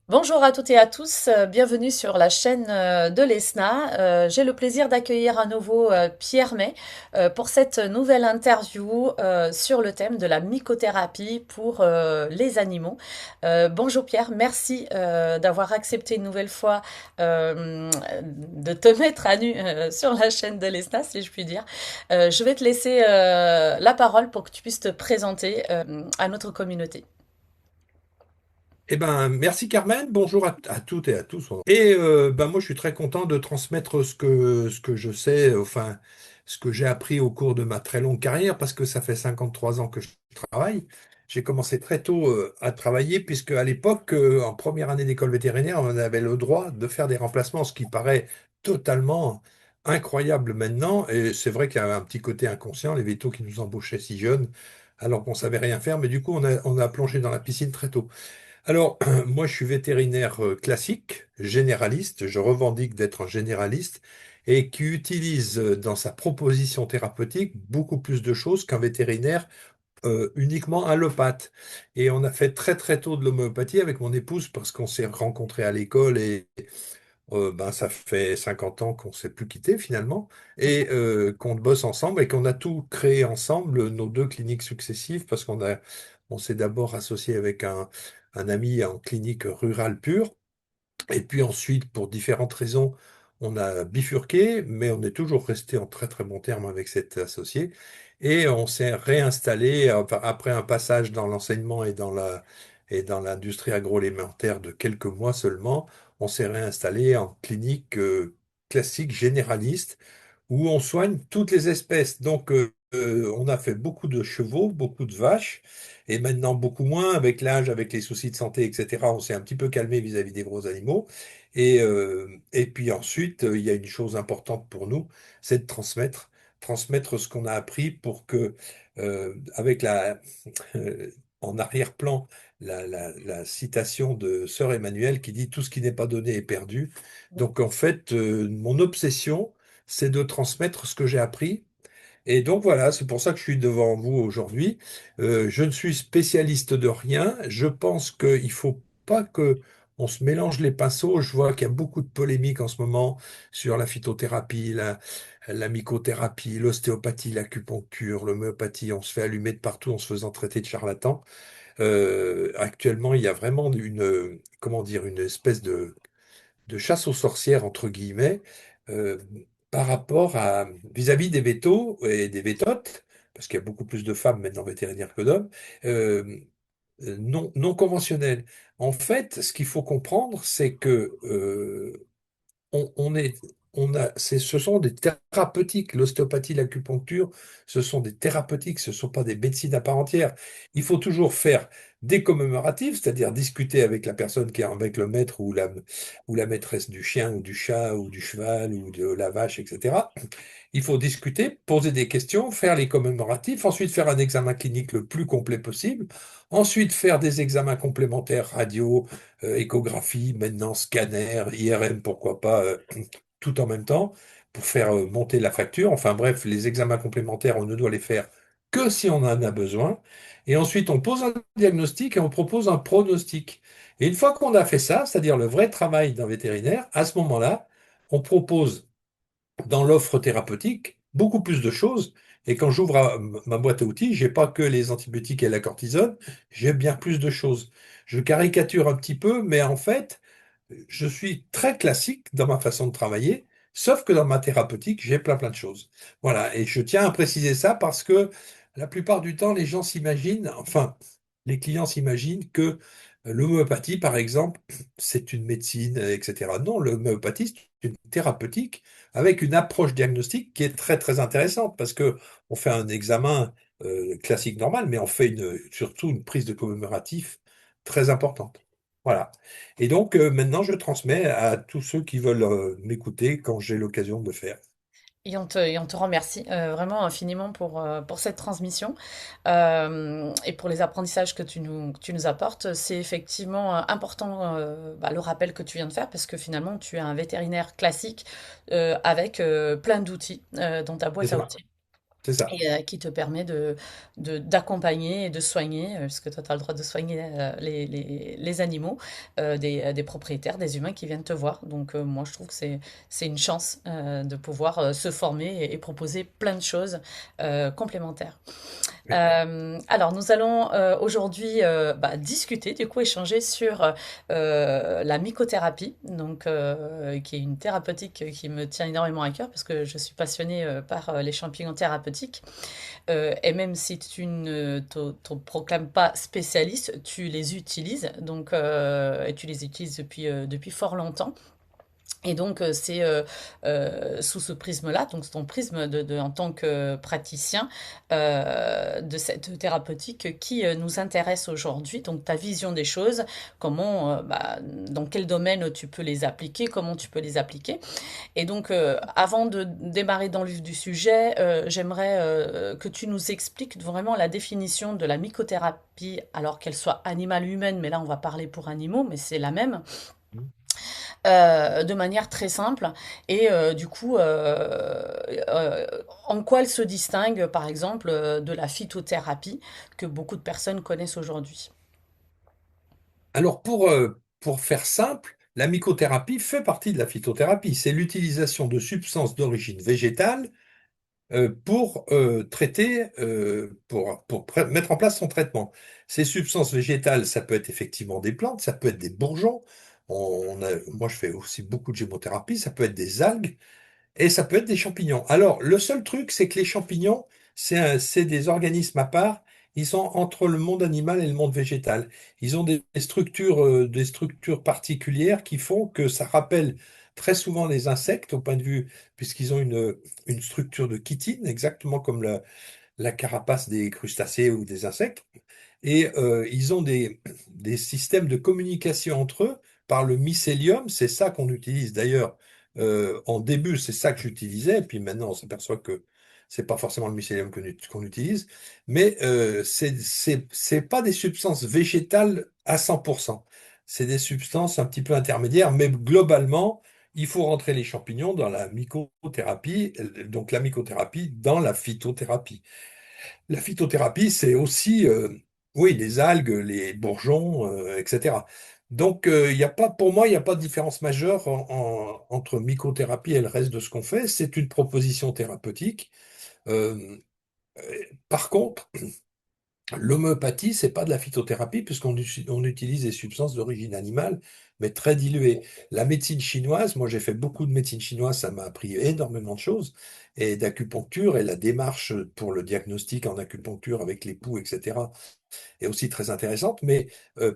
Bonjour à toutes et à tous, bienvenue sur la chaîne de l'ESNA. J'ai le plaisir d'accueillir à nouveau Pierre May pour cette nouvelle interview sur le thème de la mycothérapie pour les animaux. Bonjour Pierre, merci d'avoir accepté une nouvelle fois de te mettre à nu sur la chaîne de l'ESNA, si je puis dire. Je vais te laisser la parole pour que tu puisses te présenter à notre communauté. Eh ben, merci Carmen, bonjour à toutes et à tous. Moi, je suis très content de transmettre ce que je sais, enfin, ce que j'ai appris au cours de ma très longue carrière, parce que ça fait 53 ans que je travaille. J'ai commencé très tôt à travailler, puisque à l'époque, en première année d'école vétérinaire, on avait le droit de faire des remplacements, ce qui paraît totalement incroyable maintenant. Et c'est vrai qu'il y a un petit côté inconscient, les vétos qui nous embauchaient si jeunes, alors qu'on savait rien faire, mais du coup, on a plongé dans la piscine très tôt. Alors, moi, je suis vétérinaire classique, généraliste. Je revendique d'être un généraliste et qui utilise dans sa proposition thérapeutique beaucoup plus de choses qu'un vétérinaire uniquement allopathe. Et on a fait très très tôt de l'homéopathie avec mon épouse parce qu'on s'est rencontrés à l'école et ça fait 50 ans qu'on ne s'est plus quitté finalement et qu'on bosse ensemble et qu'on a tout créé ensemble, nos deux cliniques successives, parce on s'est d'abord associé avec un ami en clinique rurale pure. Et puis ensuite, pour différentes raisons, on a bifurqué, mais on est toujours resté en très très bon terme avec cet associé. Et on s'est réinstallé enfin, après un passage dans l'enseignement et dans l'industrie agroalimentaire de quelques mois seulement. On s'est réinstallé en clinique classique généraliste où on soigne toutes les espèces. Donc, on a fait beaucoup de chevaux, beaucoup de vaches, et maintenant beaucoup moins avec l'âge, avec les soucis de santé, etc. On s'est un petit peu calmé vis-à-vis des gros animaux. Et puis ensuite, il y a une chose importante pour nous, c'est de transmettre ce qu'on a appris pour que, avec en arrière-plan, la citation de Sœur Emmanuel qui dit tout ce qui n'est pas donné est perdu. Donc en fait, mon obsession, c'est de transmettre ce que j'ai appris. Et donc voilà, c'est pour ça que je suis devant vous aujourd'hui. Je ne suis spécialiste de rien. Je pense qu'il faut pas que on se mélange les pinceaux. Je vois qu'il y a beaucoup de polémiques en ce moment sur la phytothérapie, la mycothérapie, l'ostéopathie, l'acupuncture, l'homéopathie. On se fait allumer de partout en se faisant traiter de charlatan. Actuellement, il y a vraiment comment dire, une espèce de chasse aux sorcières, entre guillemets, euh, par rapport à vis-à-vis des vétos et des vétotes, parce qu'il y a beaucoup plus de femmes maintenant vétérinaires que d'hommes, euh, non conventionnelles. En fait, ce qu'il faut comprendre, c'est que on est, ce sont des thérapeutiques. L'ostéopathie, l'acupuncture, ce sont des thérapeutiques, ce ne sont pas des médecines à part entière. Il faut toujours faire des commémoratifs, c'est-à-dire discuter avec la personne qui est avec le maître ou la maîtresse du chien ou du chat ou du cheval ou de la vache, etc. Il faut discuter, poser des questions, faire les commémoratifs, ensuite faire un examen clinique le plus complet possible, ensuite faire des examens complémentaires, radio, échographie, maintenant scanner, IRM, pourquoi pas, tout en même temps, pour faire monter la facture. Enfin bref, les examens complémentaires, on ne doit les faire que si on en a besoin. Et ensuite, on pose un diagnostic et on propose un pronostic. Et une fois qu'on a fait ça, c'est-à-dire le vrai travail d'un vétérinaire, à ce moment-là, on propose dans l'offre thérapeutique beaucoup plus de choses. Et quand j'ouvre ma boîte à outils, j'ai pas que les antibiotiques et la cortisone, j'ai bien plus de choses. Je caricature un petit peu, mais en fait, je suis très classique dans ma façon de travailler, sauf que dans ma thérapeutique, j'ai plein de choses. Voilà, et je tiens à préciser ça parce que la plupart du temps, les gens s'imaginent, enfin, les clients s'imaginent que l'homéopathie, par exemple, c'est une médecine, etc. Non, l'homéopathie, c'est une thérapeutique avec une approche diagnostique qui est très très intéressante parce que on fait un examen classique normal, mais on fait surtout une prise de commémoratif très importante. Voilà. Et donc maintenant, je transmets à tous ceux qui veulent m'écouter quand j'ai l'occasion de le faire. Et on te remercie vraiment infiniment pour cette transmission et pour les apprentissages que tu nous apportes. C'est effectivement important le rappel que tu viens de faire parce que finalement tu es un vétérinaire classique avec plein d'outils dans ta C'est boîte à ça. outils. c'est ça. et qui te permet d'accompagner et de soigner, parce que toi, tu as le droit de soigner les animaux, des propriétaires, des humains qui viennent te voir. Donc, moi, je trouve que c'est une chance de pouvoir se former et proposer plein de choses complémentaires. Alors, nous allons aujourd'hui discuter, du coup, échanger sur la mycothérapie, donc qui est une thérapeutique qui me tient énormément à cœur parce que je suis passionnée par les champignons thérapeutiques. Et même si tu ne te proclames pas spécialiste, tu les utilises, donc et tu les utilises depuis fort longtemps. Et donc, c'est sous ce prisme-là, donc ton prisme en tant que praticien de cette thérapeutique qui nous intéresse aujourd'hui. Donc, ta vision des choses, comment, dans quel domaine tu peux les appliquer, comment tu peux les appliquer. Et donc, avant de démarrer dans le vif du sujet, j'aimerais que tu nous expliques vraiment la définition de la mycothérapie, alors qu'elle soit animale ou humaine, mais là, on va parler pour animaux, mais c'est la même de manière très simple. Et du coup, en quoi elle se distingue, par exemple, de la phytothérapie que beaucoup de personnes connaissent aujourd'hui. Alors pour faire simple, la mycothérapie fait partie de la phytothérapie. C'est l'utilisation de substances d'origine végétale pour traiter, mettre en place son traitement. Ces substances végétales, ça peut être effectivement des plantes, ça peut être des bourgeons. Moi, je fais aussi beaucoup de gémothérapie, ça peut être des algues. Et ça peut être des champignons. Alors, le seul truc, c'est que les champignons, c'est des organismes à part. Ils sont entre le monde animal et le monde végétal. Ils ont des structures particulières qui font que ça rappelle très souvent les insectes au point de vue, puisqu'ils ont une structure de chitine, exactement comme la carapace des crustacés ou des insectes. Et ils ont des systèmes de communication entre eux par le mycélium. C'est ça qu'on utilise d'ailleurs. En début, c'est ça que j'utilisais. Puis maintenant, on s'aperçoit que c'est pas forcément le mycélium qu'on utilise. Mais c'est pas des substances végétales à 100%. C'est des substances un petit peu intermédiaires. Mais globalement, il faut rentrer les champignons dans la mycothérapie. Donc la mycothérapie dans la phytothérapie. La phytothérapie, c'est aussi, oui, les algues, les bourgeons, etc. Donc, il y a pas, pour moi, il n'y a pas de différence majeure entre mycothérapie et le reste de ce qu'on fait. C'est une proposition thérapeutique. Euh, Par contre, l'homéopathie, c'est pas de la phytothérapie puisqu'on utilise des substances d'origine animale, mais très diluées. La médecine chinoise, moi j'ai fait beaucoup de médecine chinoise, ça m'a appris énormément de choses, et d'acupuncture et la démarche pour le diagnostic en acupuncture avec les poux, etc., est aussi très intéressante. Mais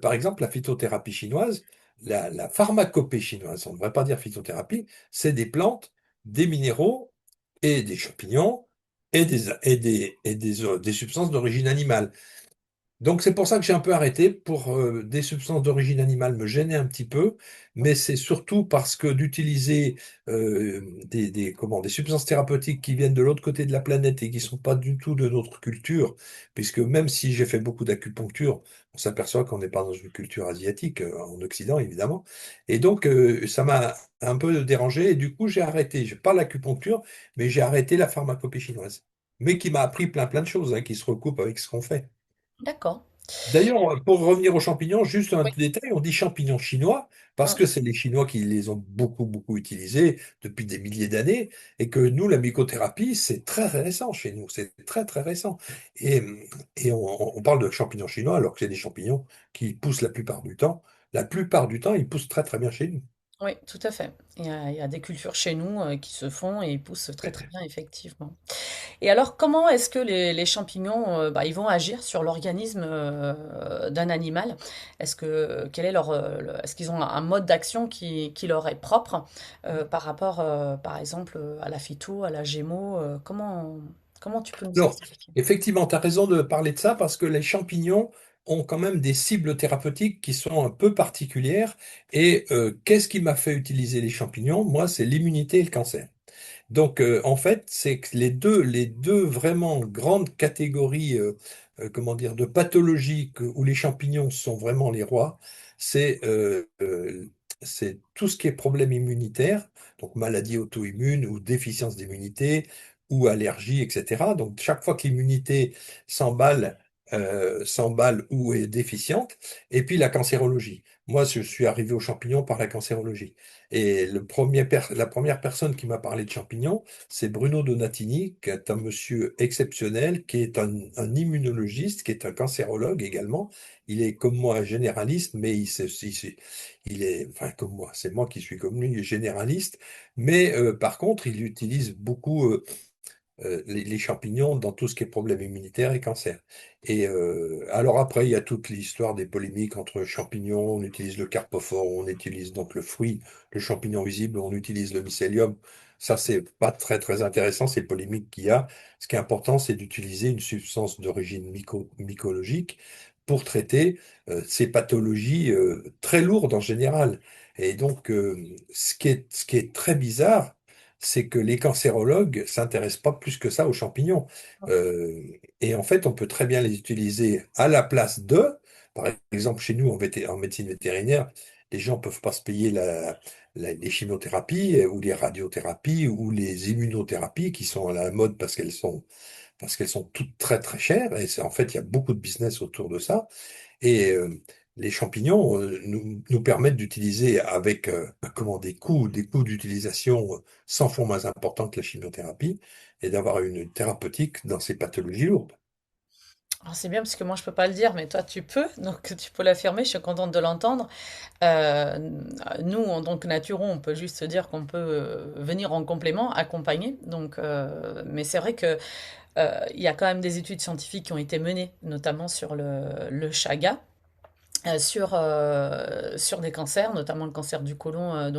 par exemple, la phytothérapie chinoise, la pharmacopée chinoise, on ne devrait pas dire phytothérapie, c'est des plantes, des minéraux et des champignons des substances d'origine animale. Donc c'est pour ça que j'ai un peu arrêté. Pour des substances d'origine animale me gênait un petit peu, mais c'est surtout parce que d'utiliser des substances thérapeutiques qui viennent de l'autre côté de la planète et qui sont pas du tout de notre culture, puisque même si j'ai fait beaucoup d'acupuncture, on s'aperçoit qu'on n'est pas dans une culture asiatique, en Occident évidemment, et donc ça m'a un peu dérangé et du coup j'ai arrêté. J'ai pas l'acupuncture, mais j'ai arrêté la pharmacopée chinoise, mais qui m'a appris plein de choses, hein, qui se recoupent avec ce qu'on fait. D'accord. D'ailleurs, pour revenir aux champignons, juste un Oui. détail, on dit champignons chinois parce Mm. que c'est les Chinois qui les ont beaucoup utilisés depuis des milliers d'années et que nous, la mycothérapie, c'est très récent chez nous, c'est très récent. Et, et on parle de champignons chinois alors que c'est des champignons qui poussent la plupart du temps. La plupart du temps, ils poussent très bien chez nous. Oui, tout à fait. Il y a des cultures chez nous qui se font et ils poussent très très bien, effectivement. Et alors, comment est-ce que les champignons, ils vont agir sur l'organisme d'un animal? Quel est est-ce qu'ils ont un mode d'action qui leur est propre par rapport, par exemple, à la phyto, à la gémo? Comment tu peux nous Alors, expliquer? effectivement, tu as raison de parler de ça parce que les champignons ont quand même des cibles thérapeutiques qui sont un peu particulières. Et qu'est-ce qui m'a fait utiliser les champignons? Moi, c'est l'immunité et le cancer. Donc, en fait, c'est que les deux vraiment grandes catégories, comment dire, de pathologies où les champignons sont vraiment les rois, c'est c'est tout ce qui est problème immunitaire, donc maladie auto-immune ou déficience d'immunité, ou allergie, etc. Donc, chaque fois que l'immunité s'emballe, s'emballe ou est déficiente, et puis la cancérologie. Moi, je suis arrivé aux champignons par la cancérologie. Et la première personne qui m'a parlé de champignons, c'est Bruno Donatini, qui est un monsieur exceptionnel, qui est un immunologiste, qui est un cancérologue également. Il est comme moi généraliste, mais il est, enfin comme moi, c'est moi qui suis comme lui, généraliste. Mais par contre, il utilise beaucoup les champignons dans tout ce qui est problème immunitaire et cancer. Et alors après, il y a toute l'histoire des polémiques entre champignons. On utilise le carpophore, on utilise donc le fruit, le champignon visible, on utilise le mycélium. Ça, c'est pas très très intéressant, ces polémiques qu'il y a. Ce qui est important, c'est d'utiliser une substance d'origine mycologique pour traiter ces pathologies très lourdes en général. Et donc, ce qui est très bizarre, c'est que les cancérologues s'intéressent pas plus que ça aux champignons. Et en fait, on peut très bien les utiliser à la place de, par exemple, chez nous en médecine vétérinaire, les gens peuvent pas se payer les chimiothérapies ou les radiothérapies ou les immunothérapies qui sont à la mode parce qu'elles sont toutes très très chères. Et en fait, il y a beaucoup de business autour de ça. Et les champignons nous permettent d'utiliser avec des coûts d'utilisation 100 fois moins importants que la chimiothérapie et d'avoir une thérapeutique dans ces pathologies lourdes. Alors c'est bien parce que moi je peux pas le dire, mais toi tu peux, donc tu peux l'affirmer, je suis contente de l'entendre. Euh, Nous, en tant que naturaux, on peut juste se dire qu'on peut venir en complément, accompagner. Donc, mais c'est vrai que il y a quand même des études scientifiques qui ont été menées, notamment sur le chaga, sur des cancers, notamment le cancer du côlon,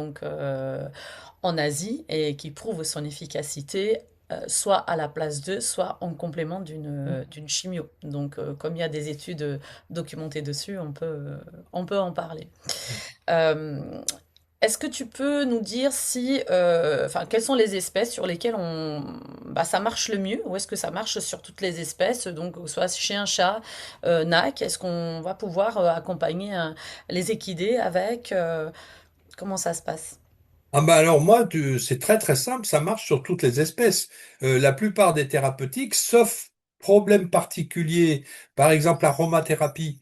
en Asie, et qui prouvent son efficacité soit à la place de, soit en complément d'une chimio. Donc, comme il y a des études documentées dessus, on peut en parler. Euh, Est-ce que tu peux nous dire si, enfin, quelles sont les espèces sur lesquelles bah, ça marche le mieux, ou est-ce que ça marche sur toutes les espèces, donc soit chien, chat, nac, est-ce qu'on va pouvoir accompagner les équidés avec, comment ça se passe? Ah bah alors moi, c'est très très simple, ça marche sur toutes les espèces. La plupart des thérapeutiques, sauf problème particulier, par exemple l'aromathérapie,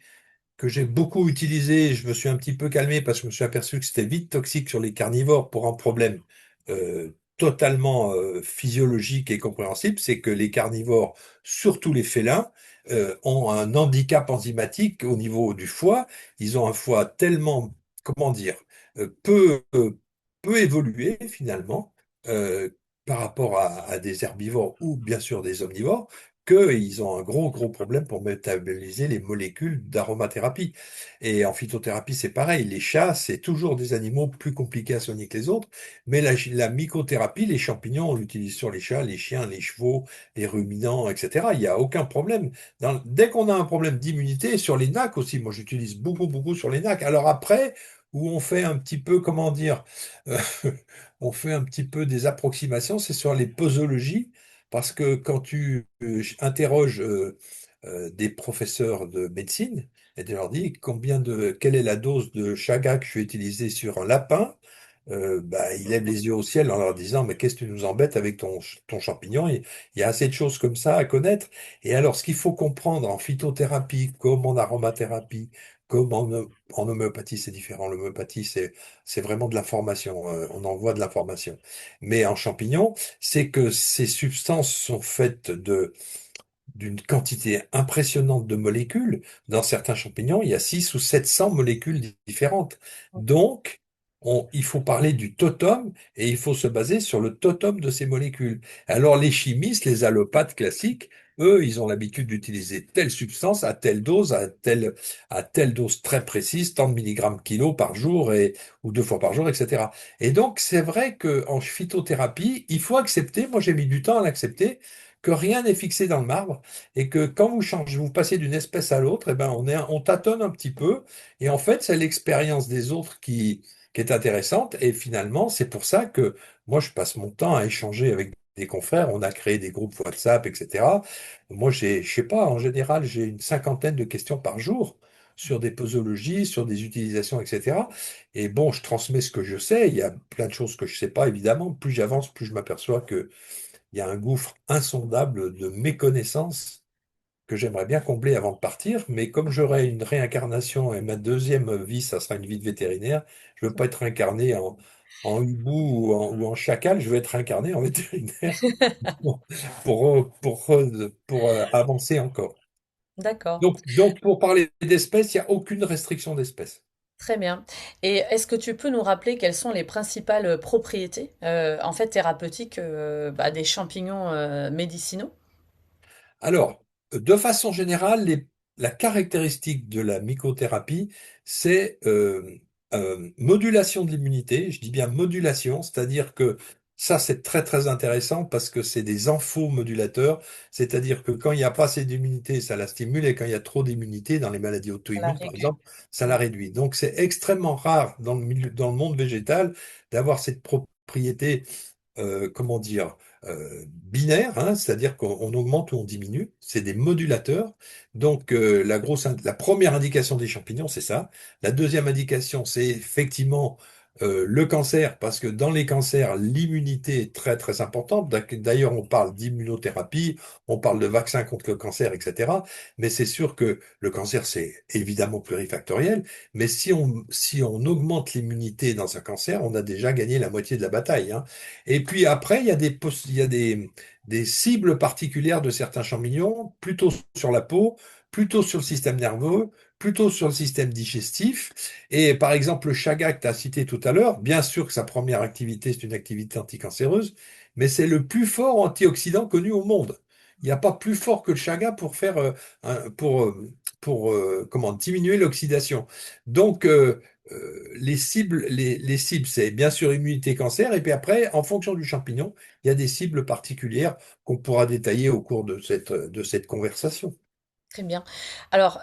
que j'ai beaucoup utilisé, je me suis un petit peu calmé parce que je me suis aperçu que c'était vite toxique sur les carnivores pour un problème totalement physiologique et compréhensible, c'est que les carnivores, surtout les félins, ont un handicap enzymatique au niveau du foie. Ils ont un foie tellement, comment dire, peu évolué finalement euh, par rapport à des herbivores ou bien sûr des omnivores qu'ils ont un gros problème pour métaboliser les molécules d'aromathérapie. Et en phytothérapie, c'est pareil. Les chats, c'est toujours des animaux plus compliqués à soigner que les autres. Mais la mycothérapie, les champignons, on l'utilise sur les chats, les chiens, les chevaux, les ruminants, etc. Il n'y a aucun problème. Dès qu'on a un problème d'immunité, sur les nacs aussi, moi j'utilise beaucoup sur les nacs. Alors après, où on fait un petit peu, comment dire, euh, on fait un petit peu des approximations, c'est sur les posologies. Parce que quand tu interroges des professeurs de médecine et tu leur dis quelle est la dose de chaga que je vais utiliser sur un lapin, bah, ils lèvent les yeux au ciel en leur disant, mais qu'est-ce que tu nous embêtes avec ton champignon? Il y a assez de choses comme ça à connaître. Et alors, ce qu'il faut comprendre en phytothérapie, comme en aromathérapie, comme en homéopathie, c'est différent. L'homéopathie, c'est vraiment de l'information. On envoie de l'information. Mais en champignon, c'est que ces substances sont faites d'une quantité impressionnante de molécules. Dans certains champignons, il y a 6 ou 700 molécules différentes. Donc, il faut parler du totum et il faut se baser sur le totum de ces molécules. Alors, les chimistes, les allopathes classiques, eux, ils ont l'habitude d'utiliser telle substance à telle dose, à telle dose très précise, tant de milligrammes kilo par jour ou 2 fois par jour, etc. Et donc, c'est vrai qu'en phytothérapie, il faut accepter, moi j'ai mis du temps à l'accepter, que rien n'est fixé dans le marbre et que quand vous changez, vous passez d'une espèce à l'autre, eh ben on tâtonne un petit peu et en fait c'est l'expérience des autres qui est intéressante et finalement c'est pour ça que moi je passe mon temps à échanger avec des confrères, on a créé des groupes WhatsApp, etc. Moi je sais pas, en général j'ai une cinquantaine de questions par jour sur des posologies, sur des utilisations, etc. Et bon, je transmets ce que je sais. Il y a plein de choses que je sais pas, évidemment. Plus j'avance, plus je m'aperçois que il y a un gouffre insondable de méconnaissance que j'aimerais bien combler avant de partir, mais comme j'aurai une réincarnation et ma deuxième vie, ça sera une vie de vétérinaire, je veux pas être incarné en hibou ou en chacal, je veux être incarné en vétérinaire pour, pour avancer encore. D'accord, Donc, pour parler d'espèces, il n'y a aucune restriction d'espèces. très bien. Et est-ce que tu peux nous rappeler quelles sont les principales propriétés, en fait, thérapeutiques, bah, des champignons médicinaux? Alors, de façon générale, la caractéristique de la mycothérapie, c'est modulation de l'immunité. Je dis bien modulation, c'est-à-dire que ça, c'est très très intéressant parce que c'est des amphomodulateurs, c'est-à-dire que quand il n'y a pas assez d'immunité, ça la stimule, et quand il y a trop d'immunité, dans les maladies À la auto-immunes, par réduire. exemple, ça Mm. la réduit. Donc, c'est extrêmement rare dans le monde végétal d'avoir cette propriété comment dire, binaire, hein, c'est-à-dire qu'on augmente ou on diminue, c'est des modulateurs. Donc la première indication des champignons, c'est ça. La deuxième indication, c'est effectivement le cancer, parce que dans les cancers, l'immunité est très très importante. D'ailleurs, on parle d'immunothérapie, on parle de vaccin contre le cancer, etc. Mais c'est sûr que le cancer, c'est évidemment plurifactoriel. Mais si on augmente l'immunité dans un cancer, on a déjà gagné la moitié de la bataille, hein. Et puis après, il y a des cibles particulières de certains champignons, plutôt sur la peau, plutôt sur le système nerveux, plutôt sur le système digestif. Et par exemple, le chaga que tu as cité tout à l'heure, bien sûr que sa première activité, c'est une activité anticancéreuse, mais c'est le plus fort antioxydant connu au monde. Il n'y a pas plus fort que le chaga pour faire, comment, diminuer l'oxydation. Donc, les cibles, c'est bien sûr immunité cancer, et puis après, en fonction du champignon, il y a des cibles particulières qu'on pourra détailler au cours de cette conversation. Très bien. Alors,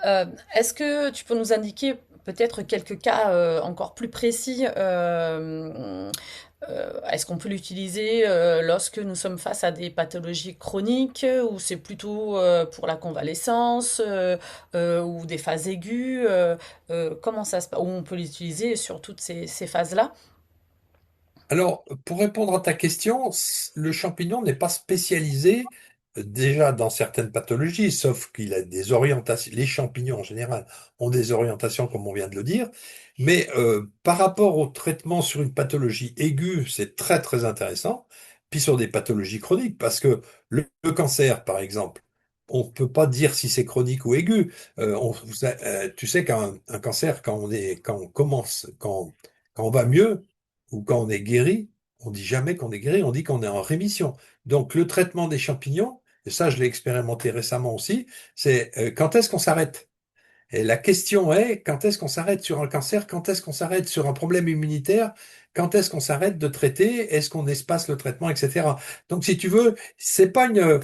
est-ce que tu peux nous indiquer peut-être quelques cas encore plus précis? Est-ce qu'on peut l'utiliser lorsque nous sommes face à des pathologies chroniques ou c'est plutôt pour la convalescence ou des phases aiguës? Comment ça se passe? Ou on peut l'utiliser sur toutes ces phases-là? Alors, pour répondre à ta question, le champignon n'est pas spécialisé déjà dans certaines pathologies, sauf qu'il a des orientations. Les champignons en général ont des orientations, comme on vient de le dire, mais par rapport au traitement sur une pathologie aiguë, c'est très très intéressant. Puis sur des pathologies chroniques, parce que le cancer, par exemple, on ne peut pas dire si c'est chronique ou aigu. Tu sais qu'un cancer, quand on commence, quand on va mieux, ou quand on est guéri, on dit jamais qu'on est guéri, on dit qu'on est en rémission. Donc le traitement des champignons, et ça je l'ai expérimenté récemment aussi, c'est quand est-ce qu'on s'arrête? Et la question est, quand est-ce qu'on s'arrête sur un cancer? Quand est-ce qu'on s'arrête sur un problème immunitaire? Quand est-ce qu'on s'arrête de traiter? Est-ce qu'on espace le traitement, etc. Donc si tu veux, c'est pas une,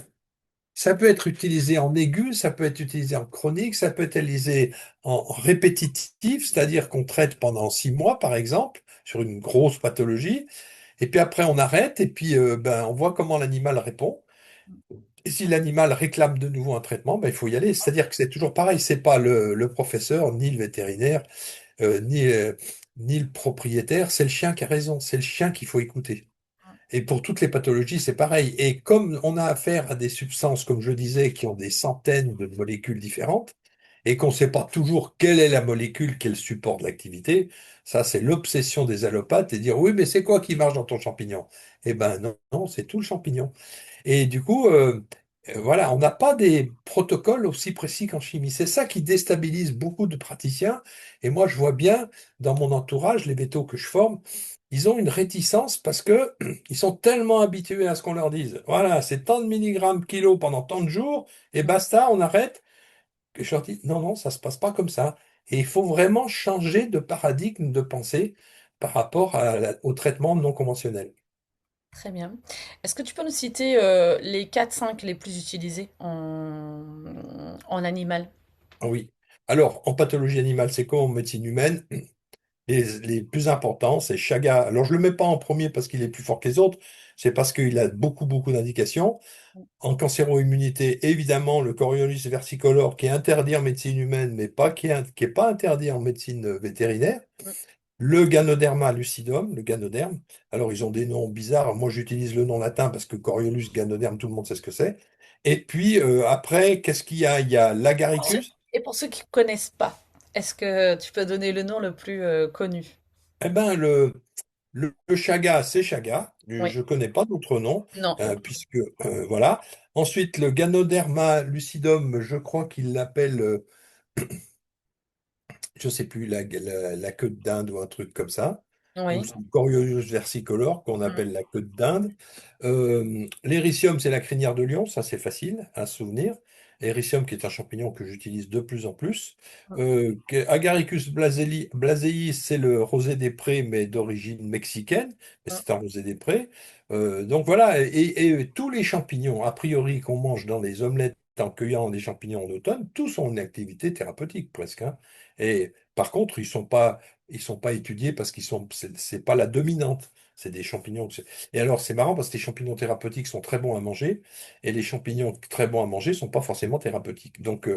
ça peut être utilisé en aigu, ça peut être utilisé en chronique, ça peut être utilisé en répétitif, c'est-à-dire qu'on traite pendant 6 mois, par exemple, sur une grosse pathologie, et puis après on arrête, et puis ben, on voit comment l'animal répond. Et si l'animal réclame de nouveau un traitement, ben, il faut y aller. C'est-à-dire que c'est toujours pareil, c'est pas le professeur, ni le vétérinaire, ni le propriétaire, c'est le chien qui a raison, c'est le chien qu'il faut écouter. Et pour toutes les pathologies, c'est pareil. Et comme on a affaire à des substances, comme je disais, qui ont des centaines de molécules différentes, et qu'on ne sait pas toujours quelle est la molécule qui est le support de l'activité, ça c'est l'obsession des allopathes, et dire oui, mais c'est quoi qui marche dans ton champignon? Eh ben non, non, c'est tout le champignon. Et du coup, voilà, on n'a pas des protocoles aussi précis qu'en chimie. C'est ça qui déstabilise beaucoup de praticiens. Et moi, je vois bien dans mon entourage, les vétos que je forme, ils ont une réticence parce que ils sont tellement habitués à ce qu'on leur dise. Voilà, c'est tant de milligrammes kilo pendant tant de jours, et basta, on arrête. Que je leur dis, non, non, ça se passe pas comme ça. Et il faut vraiment changer de paradigme de pensée par rapport au traitement non conventionnel. Très bien. Est-ce que tu peux nous citer les quatre cinq les plus utilisés en animal? Ah oui. Alors, en pathologie animale, c'est comme en médecine humaine. Les plus importants, c'est Chaga. Alors, je le mets pas en premier parce qu'il est plus fort que les autres, c'est parce qu'il a beaucoup, beaucoup d'indications. En cancéro-immunité, évidemment, le Coriolis versicolore qui est interdit en médecine humaine, mais pas, qui est pas interdit en médecine vétérinaire. le Ganoderma lucidum, le Ganoderme. Alors, ils ont des noms bizarres. Moi, j'utilise le nom latin parce que Coriolus Ganoderme, tout le monde sait ce que c'est. Et puis, après, qu'est-ce qu'il y a? Il y a l'Agaricus. Et pour ceux qui ne connaissent pas, est-ce que tu peux donner le nom le plus connu? Eh ben, le chaga, c'est chaga. Oui, Je ne connais pas d'autre nom, non, puisque, voilà. Ensuite, le Ganoderma lucidum, je crois qu'il l'appelle, je sais plus, la queue de dinde ou un truc comme ça, ou oui. c'est le Coriolus versicolore qu'on Mm, appelle la queue de dinde. L'éricium, c'est la crinière de lion, ça c'est facile à se souvenir. Éricium qui est un champignon que j'utilise de plus en plus. mm, Agaricus blazei, c'est le rosé des prés, mais d'origine mexicaine, mais mm. c'est un rosé des prés. Donc voilà, et tous les champignons, a priori, qu'on mange dans les omelettes en cueillant des champignons en automne, tous ont une activité thérapeutique presque, hein. Et par contre, ils sont pas étudiés parce c'est pas la dominante. C'est des champignons. Et alors, c'est marrant parce que les champignons thérapeutiques sont très bons à manger et les champignons très bons à manger sont pas forcément thérapeutiques. Donc,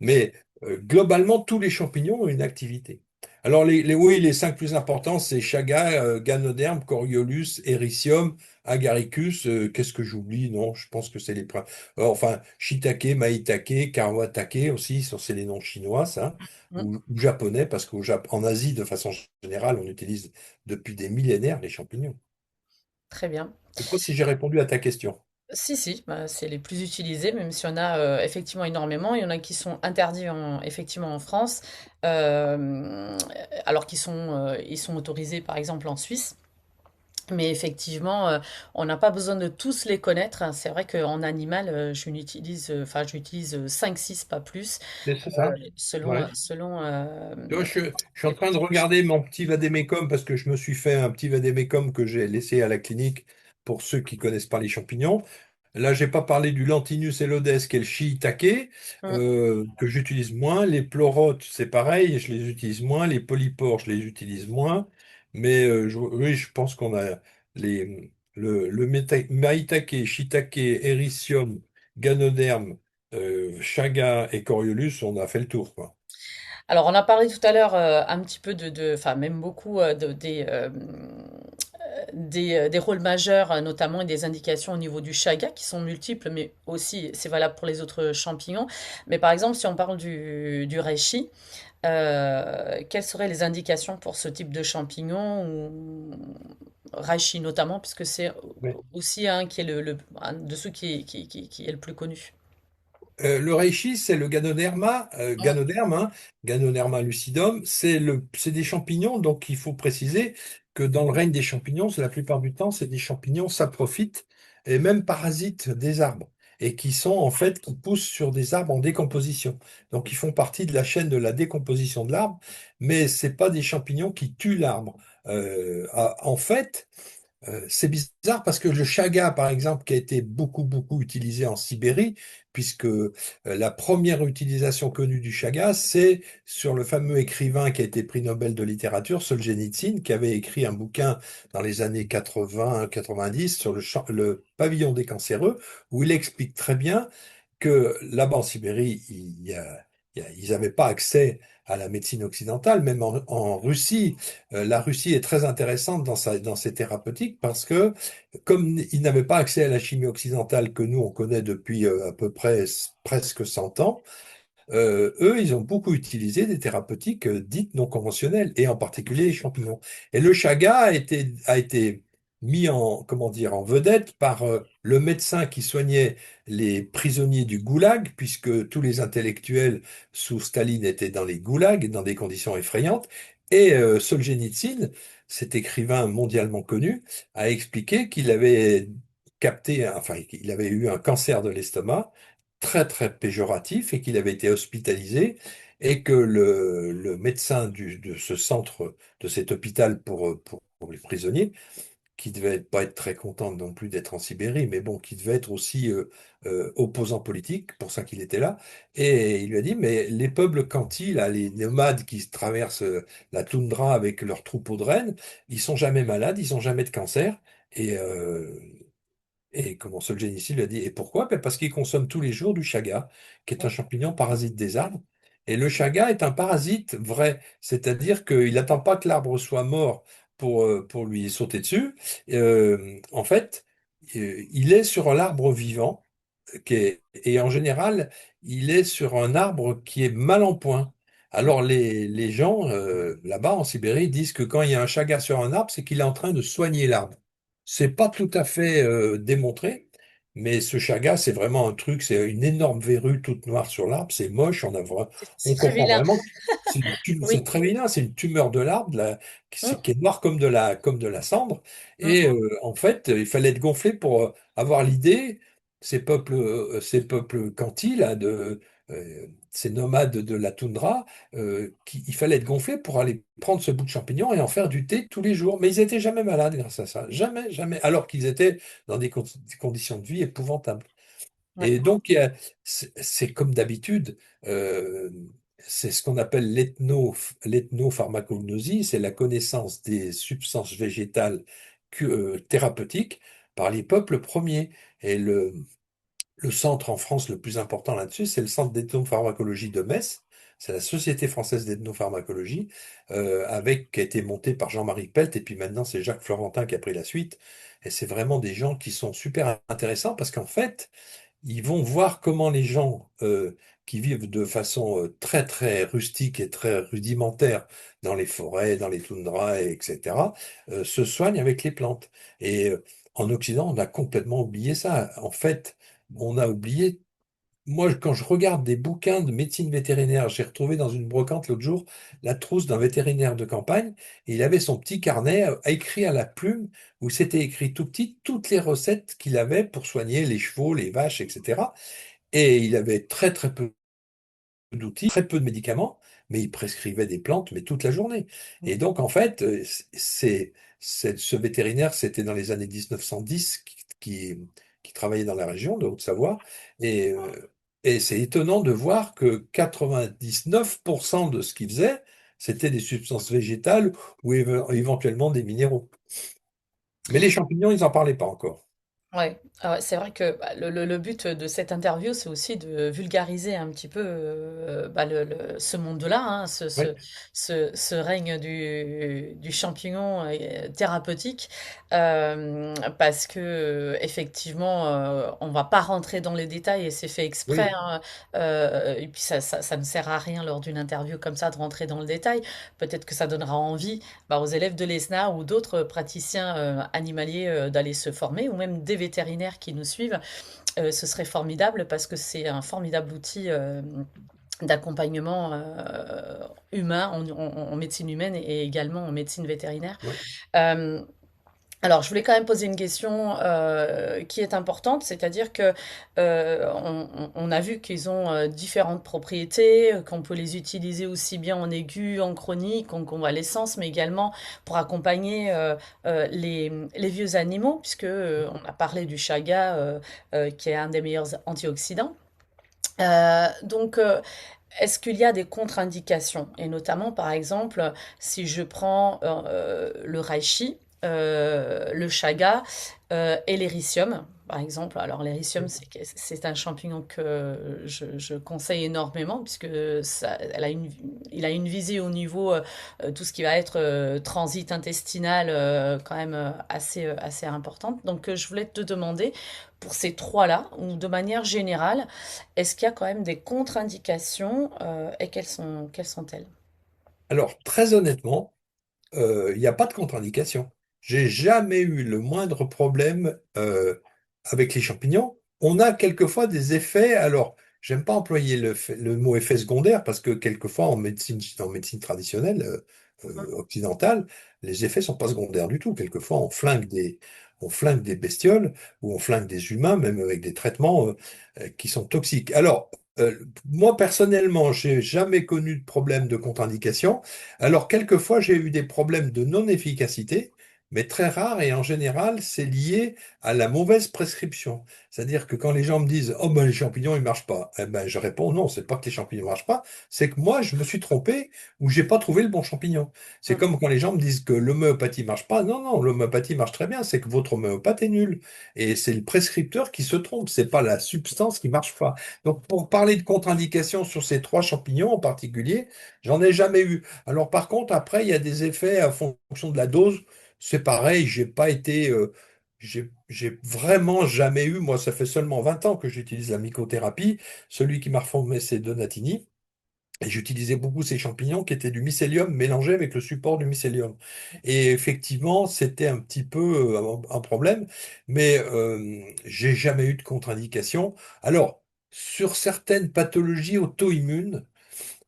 mais globalement, tous les champignons ont une activité. Alors, oui, les cinq plus importants, c'est Chaga, Ganoderme, Coriolus, Ericium, Agaricus. Qu'est-ce que j'oublie? Non, je pense que c'est enfin, Shiitake, Maitake, Kawatake aussi, ça, c'est les noms chinois, ça, Mm. ou japonais, parce qu'en Asie, de façon générale, on utilise depuis des millénaires les champignons. Très bien. Je ne sais pas si j'ai répondu à ta question. Si, si, bah, c'est les plus utilisés, même s'il y en a effectivement énormément. Il y en a qui sont interdits effectivement en France, alors ils sont autorisés par exemple en Suisse. Mais effectivement, on n'a pas besoin de tous les connaître, hein. C'est vrai qu'en animal, j'utilise 5, 6, pas plus, C'est ça? selon, Ouais. selon, Tu vois, je suis en les train de pathologies. regarder mon petit vadémécum parce que je me suis fait un petit vadémécum que j'ai laissé à la clinique pour ceux qui connaissent pas les champignons. Là, j'ai pas parlé du Lentinus elodes, qui est le shiitake, Mm. que j'utilise moins. Les pleurotes, c'est pareil, je les utilise moins. Les polypores, je les utilise moins. Mais oui, je pense qu'on a le maitake, shiitake, ericium, ganoderme, chaga et coriolus, on a fait le tour, quoi. Alors, on a parlé tout à l'heure un petit peu enfin même beaucoup des rôles majeurs, notamment et des indications au niveau du chaga, qui sont multiples, mais aussi c'est valable pour les autres champignons. Mais par exemple, si on parle du reishi, quelles seraient les indications pour ce type de champignon, ou reishi notamment, puisque c'est aussi un qui est un de ceux qui est le plus connu. Le reishi, c'est le Ganoderma, Mm, Ganoderme, hein, Ganoderma lucidum. C'est des champignons, donc il faut préciser que dans le règne des champignons, la plupart du temps, c'est des champignons saprophytes et même parasites des arbres, et qui sont en fait, qui poussent sur des arbres en décomposition. Donc ils font partie de la chaîne de la décomposition de l'arbre, mais c'est pas des champignons qui tuent l'arbre. En fait, c'est bizarre parce que le chaga, par exemple, qui a été beaucoup, beaucoup utilisé en Sibérie, puisque la première utilisation connue du chaga, c'est sur le fameux écrivain qui a été prix Nobel de littérature, Solzhenitsyn, qui avait écrit un bouquin dans les années 80-90 sur le pavillon des cancéreux, où il explique très bien que là-bas en Sibérie, ils n'avaient pas accès à la médecine occidentale, même en Russie. La Russie est très intéressante dans ses thérapeutiques parce que comme ils n'avaient pas accès à la chimie occidentale que nous, on connaît depuis à peu près presque 100 ans, eux, ils ont beaucoup utilisé des thérapeutiques dites non conventionnelles, et en particulier les champignons. Et le chaga a été mis en, comment dire, en vedette par le médecin qui soignait les prisonniers du goulag, puisque tous les intellectuels sous Staline étaient dans les goulags, dans des conditions effrayantes. Et Solzhenitsyn, cet écrivain mondialement connu, a expliqué qu'il avait capté, enfin, il avait eu un cancer de l'estomac très très péjoratif et qu'il avait été hospitalisé, et que le médecin de ce centre, de cet hôpital pour les prisonniers, qui devait pas être très content non plus d'être en Sibérie, mais bon, qui devait être aussi opposant politique, pour ça qu'il était là, et il lui a dit, mais les peuples Khanty, là, les nomades qui traversent la toundra avec leurs troupeaux de rennes, ils sont jamais malades, ils ont jamais de cancer, et comment Solzhenitsyn lui a dit, et pourquoi? Ben parce qu'il consomme tous les jours du chaga, qui est un champignon parasite des arbres, Et le chaga est un parasite vrai, c'est-à-dire qu'il n'attend pas que l'arbre soit mort pour lui sauter dessus. En fait, il est sur l'arbre vivant, et en général, il est sur un arbre qui est mal en point. Alors les gens là-bas en Sibérie disent que quand il y a un chaga sur un arbre, c'est qu'il est en train de soigner l'arbre. C'est pas tout à fait démontré, mais ce chaga, c'est vraiment un truc, c'est une énorme verrue toute noire sur l'arbre, c'est moche, C'est on très comprend vilain. vraiment que c'est Oui. très vilain, c'est une tumeur de l'arbre là, qui est noire comme de la cendre. Et Mm. en fait, il fallait être gonflé pour avoir l'idée, ces peuples Khanty, là, ces nomades de la toundra, il fallait être gonflé pour aller prendre ce bout de champignon et en faire du thé tous les jours. Mais ils n'étaient jamais malades grâce à ça. Jamais, jamais. Alors qu'ils étaient dans des conditions de vie épouvantables. Ouais. Et donc, c'est comme d'habitude, euh, c'est ce qu'on appelle l'ethnopharmacognosie, c'est la connaissance des substances végétales thérapeutiques par les peuples premiers. Et le centre en France le plus important là-dessus, c'est le centre d'ethnopharmacologie de Metz. C'est la Société française d'ethnopharmacologie, qui a été montée par Jean-Marie Pelt, et puis maintenant c'est Jacques Florentin qui a pris la suite. Et c'est vraiment des gens qui sont super intéressants parce qu'en fait, ils vont voir comment les gens qui vivent de façon très très rustique et très rudimentaire dans les forêts, dans les toundras, etc., se soignent avec les plantes. Et en Occident, on a complètement oublié ça. En fait, on a oublié. Moi, quand je regarde des bouquins de médecine vétérinaire, j'ai retrouvé dans une brocante l'autre jour la trousse d'un vétérinaire de campagne, et il avait son petit carnet écrit à la plume, où c'était écrit tout petit toutes les recettes qu'il avait pour soigner les chevaux, les vaches, etc. Et il avait très très peu d'outils, très peu de médicaments, mais il prescrivait des plantes, mais toute la journée. Et donc, en fait, ce vétérinaire, c'était dans les années 1910 qui travaillait dans la région de Haute-Savoie. Et, et c'est étonnant de voir que 99% de ce qu'il faisait, c'était des substances végétales ou éventuellement des minéraux. Mais les champignons, ils n'en parlaient pas encore. Ouais, ah ouais, c'est vrai que bah, le but de cette interview, c'est aussi de vulgariser un petit peu bah, ce monde-là, hein, Oui, ce règne du champignon thérapeutique, parce que effectivement, on va pas rentrer dans les détails et c'est fait exprès, oui, hein, et puis ça ne sert à rien lors d'une interview comme ça de rentrer dans le détail. Peut-être que ça donnera envie bah, aux élèves de l'ESNA ou d'autres praticiens animaliers d'aller se former, ou même des vétérinaires qui nous suivent, ce serait formidable parce que c'est un formidable outil d'accompagnement humain en médecine humaine et également en médecine vétérinaire. oui, Euh, alors, je voulais quand même poser une question qui est importante, c'est-à-dire que on a vu qu'ils ont différentes propriétés, qu'on peut les utiliser aussi bien en aigu, en chronique, en convalescence, mais également pour accompagner les vieux animaux, puisque on a parlé du chaga, qui est un des meilleurs antioxydants. Donc, est-ce qu'il y a des contre-indications? Et notamment, par exemple, si je prends le reishi, le chaga et l'éricium, par exemple. Alors, l'éricium, oui, c'est un champignon que je conseille énormément, puisque il a une visée au niveau tout ce qui va être transit intestinal, quand même assez importante. Donc, je voulais te demander, pour ces trois-là, ou de manière générale, est-ce qu'il y a quand même des contre-indications et quelles sont-elles? alors, très honnêtement, il n'y a pas de contre-indication. J'ai jamais eu le moindre problème avec les champignons. On a quelquefois des effets, alors j'aime pas employer le mot effet secondaire parce que quelquefois en médecine traditionnelle occidentale, les effets sont pas secondaires du tout. Quelquefois on flingue des bestioles ou on flingue des humains, même avec des traitements qui sont toxiques. Alors, moi personnellement, j'ai jamais connu de problème de contre-indication. Alors, quelquefois, j'ai eu des problèmes de non-efficacité, mais très rare et en général, c'est lié à la mauvaise prescription. C'est-à-dire que quand les gens me disent, oh ben les champignons ils marchent pas, eh ben je réponds non, c'est pas que les champignons marchent pas, c'est que moi je me suis trompé ou j'ai pas trouvé le bon champignon. C'est Mm. comme quand les gens me disent que l'homéopathie marche pas. Non, non, l'homéopathie marche très bien, c'est que votre homéopathe est nul. Et c'est le prescripteur qui se trompe, c'est pas la substance qui marche pas. Donc pour parler de contre-indications sur ces trois champignons en particulier, j'en ai jamais eu. Alors par contre, après, il y a des effets à fonction de la dose. C'est pareil, j'ai pas été, j'ai vraiment jamais eu. Moi, ça fait seulement 20 ans que j'utilise la mycothérapie. Celui qui m'a reformé, c'est Donatini. Et j'utilisais beaucoup ces champignons qui étaient du mycélium mélangé avec le support du mycélium. Et effectivement, c'était un petit peu un problème, mais j'ai jamais eu de contre-indication. Alors, sur certaines pathologies auto-immunes,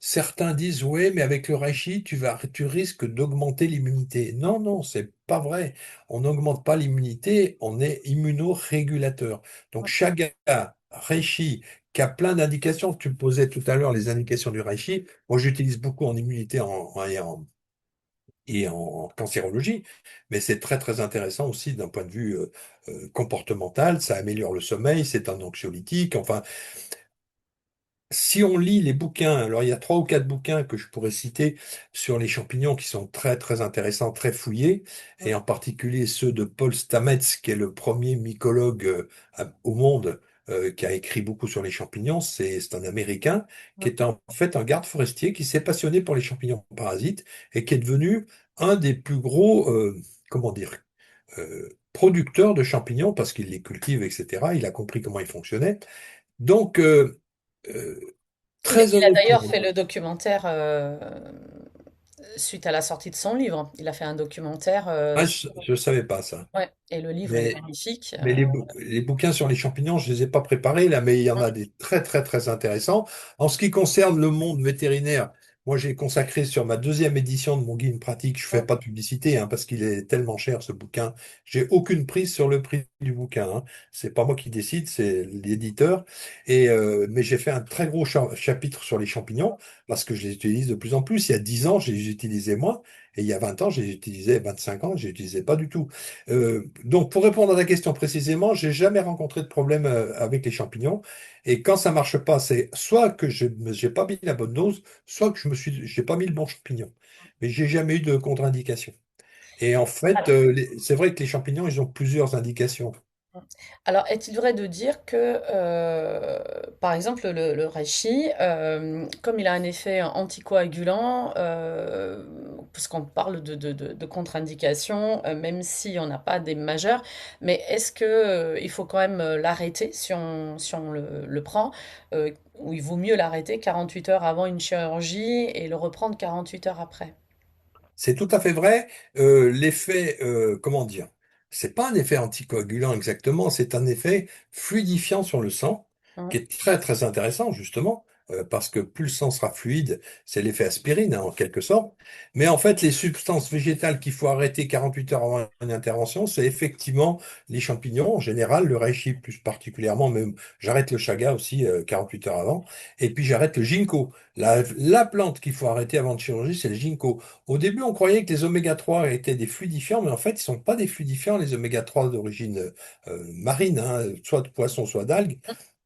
certains disent, oui, mais avec le reishi, tu risques d'augmenter l'immunité. Non, non, c'est pas vrai. On n'augmente pas l'immunité, on est immunorégulateur. Donc, chaque reishi qui a plein d'indications, tu me posais tout à l'heure les indications du reishi. Moi, j'utilise beaucoup en immunité et en cancérologie, mais c'est très, très intéressant aussi d'un point de vue comportemental. Ça améliore le sommeil, c'est un anxiolytique. Enfin, si on lit les bouquins, alors il y a trois ou quatre bouquins que je pourrais citer sur les champignons qui sont très très intéressants, très fouillés, et en particulier ceux de Paul Stamets, qui est le premier mycologue au monde qui a écrit beaucoup sur les champignons. C'est un Américain qui est en fait un garde forestier qui s'est passionné pour les champignons parasites et qui est devenu un des plus gros, comment dire, producteurs de champignons parce qu'il les cultive, etc. Il a compris comment ils fonctionnaient. Donc, euh, très Il a d'ailleurs honnêtement, fait le documentaire suite à la sortie de son livre. Il a fait un documentaire je ne savais pas ça. ouais, et le livre est Mais magnifique. Mais les bouquins sur les champignons, je les ai pas préparés là, mais il y en a des très très très intéressants. En ce qui concerne le monde vétérinaire, moi j'ai consacré sur ma deuxième édition de mon guide pratique, je fais pas de publicité parce qu'il est tellement cher ce bouquin. J'ai aucune prise sur le prix du bouquin. C'est pas moi qui décide, c'est l'éditeur. Mais j'ai fait un très gros chapitre sur les champignons parce que je les utilise de plus en plus. Il y a 10 ans, je les utilisais moins, et il y a 20 ans, j'ai utilisé 25 ans, je les utilisais pas du tout. Donc, pour répondre à ta question précisément, j'ai jamais rencontré de problème avec les champignons. Et quand ça marche pas, c'est soit que je j'ai pas mis la bonne dose, soit que j'ai pas mis le bon champignon. Mais j'ai jamais eu de contre-indication. Et en fait, c'est vrai que les champignons, ils ont plusieurs indications. Alors, est-il vrai de dire que, par exemple, le reishi, comme il a un effet anticoagulant, puisqu'on parle de contre-indications, même si on n'a pas des majeures, mais est-ce que, il faut quand même l'arrêter si on le prend, ou il vaut mieux l'arrêter 48 heures avant une chirurgie et le reprendre 48 heures après? C'est tout à fait vrai. L'effet, comment dire, c'est pas un effet anticoagulant exactement, c'est un effet fluidifiant sur le sang, qui Hein, est très très intéressant justement, parce que plus le sang sera fluide, c'est l'effet aspirine en quelque sorte. Mais en fait, les substances végétales qu'il faut arrêter 48 heures avant une intervention, c'est effectivement les champignons en général, le reishi plus particulièrement, même j'arrête le chaga aussi 48 heures avant, et puis j'arrête le ginkgo. La plante qu'il faut arrêter avant de chirurgie, c'est le ginkgo. Au début, on croyait que les oméga 3 étaient des fluidifiants, mais en fait, ils sont pas des fluidifiants, les oméga 3 d'origine marine, soit de poisson, soit d'algues.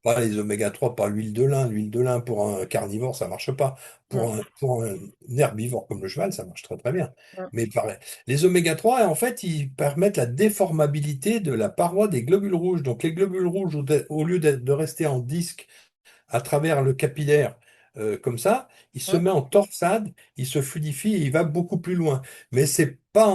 Pas les oméga 3 par l'huile de lin. L'huile de lin pour un carnivore, ça marche pas. hein, Pour un herbivore comme le cheval, ça marche très très bien. hein, Mais pareil. Les oméga 3, en fait, ils permettent la déformabilité de la paroi des globules rouges. Donc les globules rouges, au lieu de rester en disque à travers le capillaire, comme ça, il se hein, met en torsade, il se fluidifie et il va beaucoup plus loin. Mais c'est pas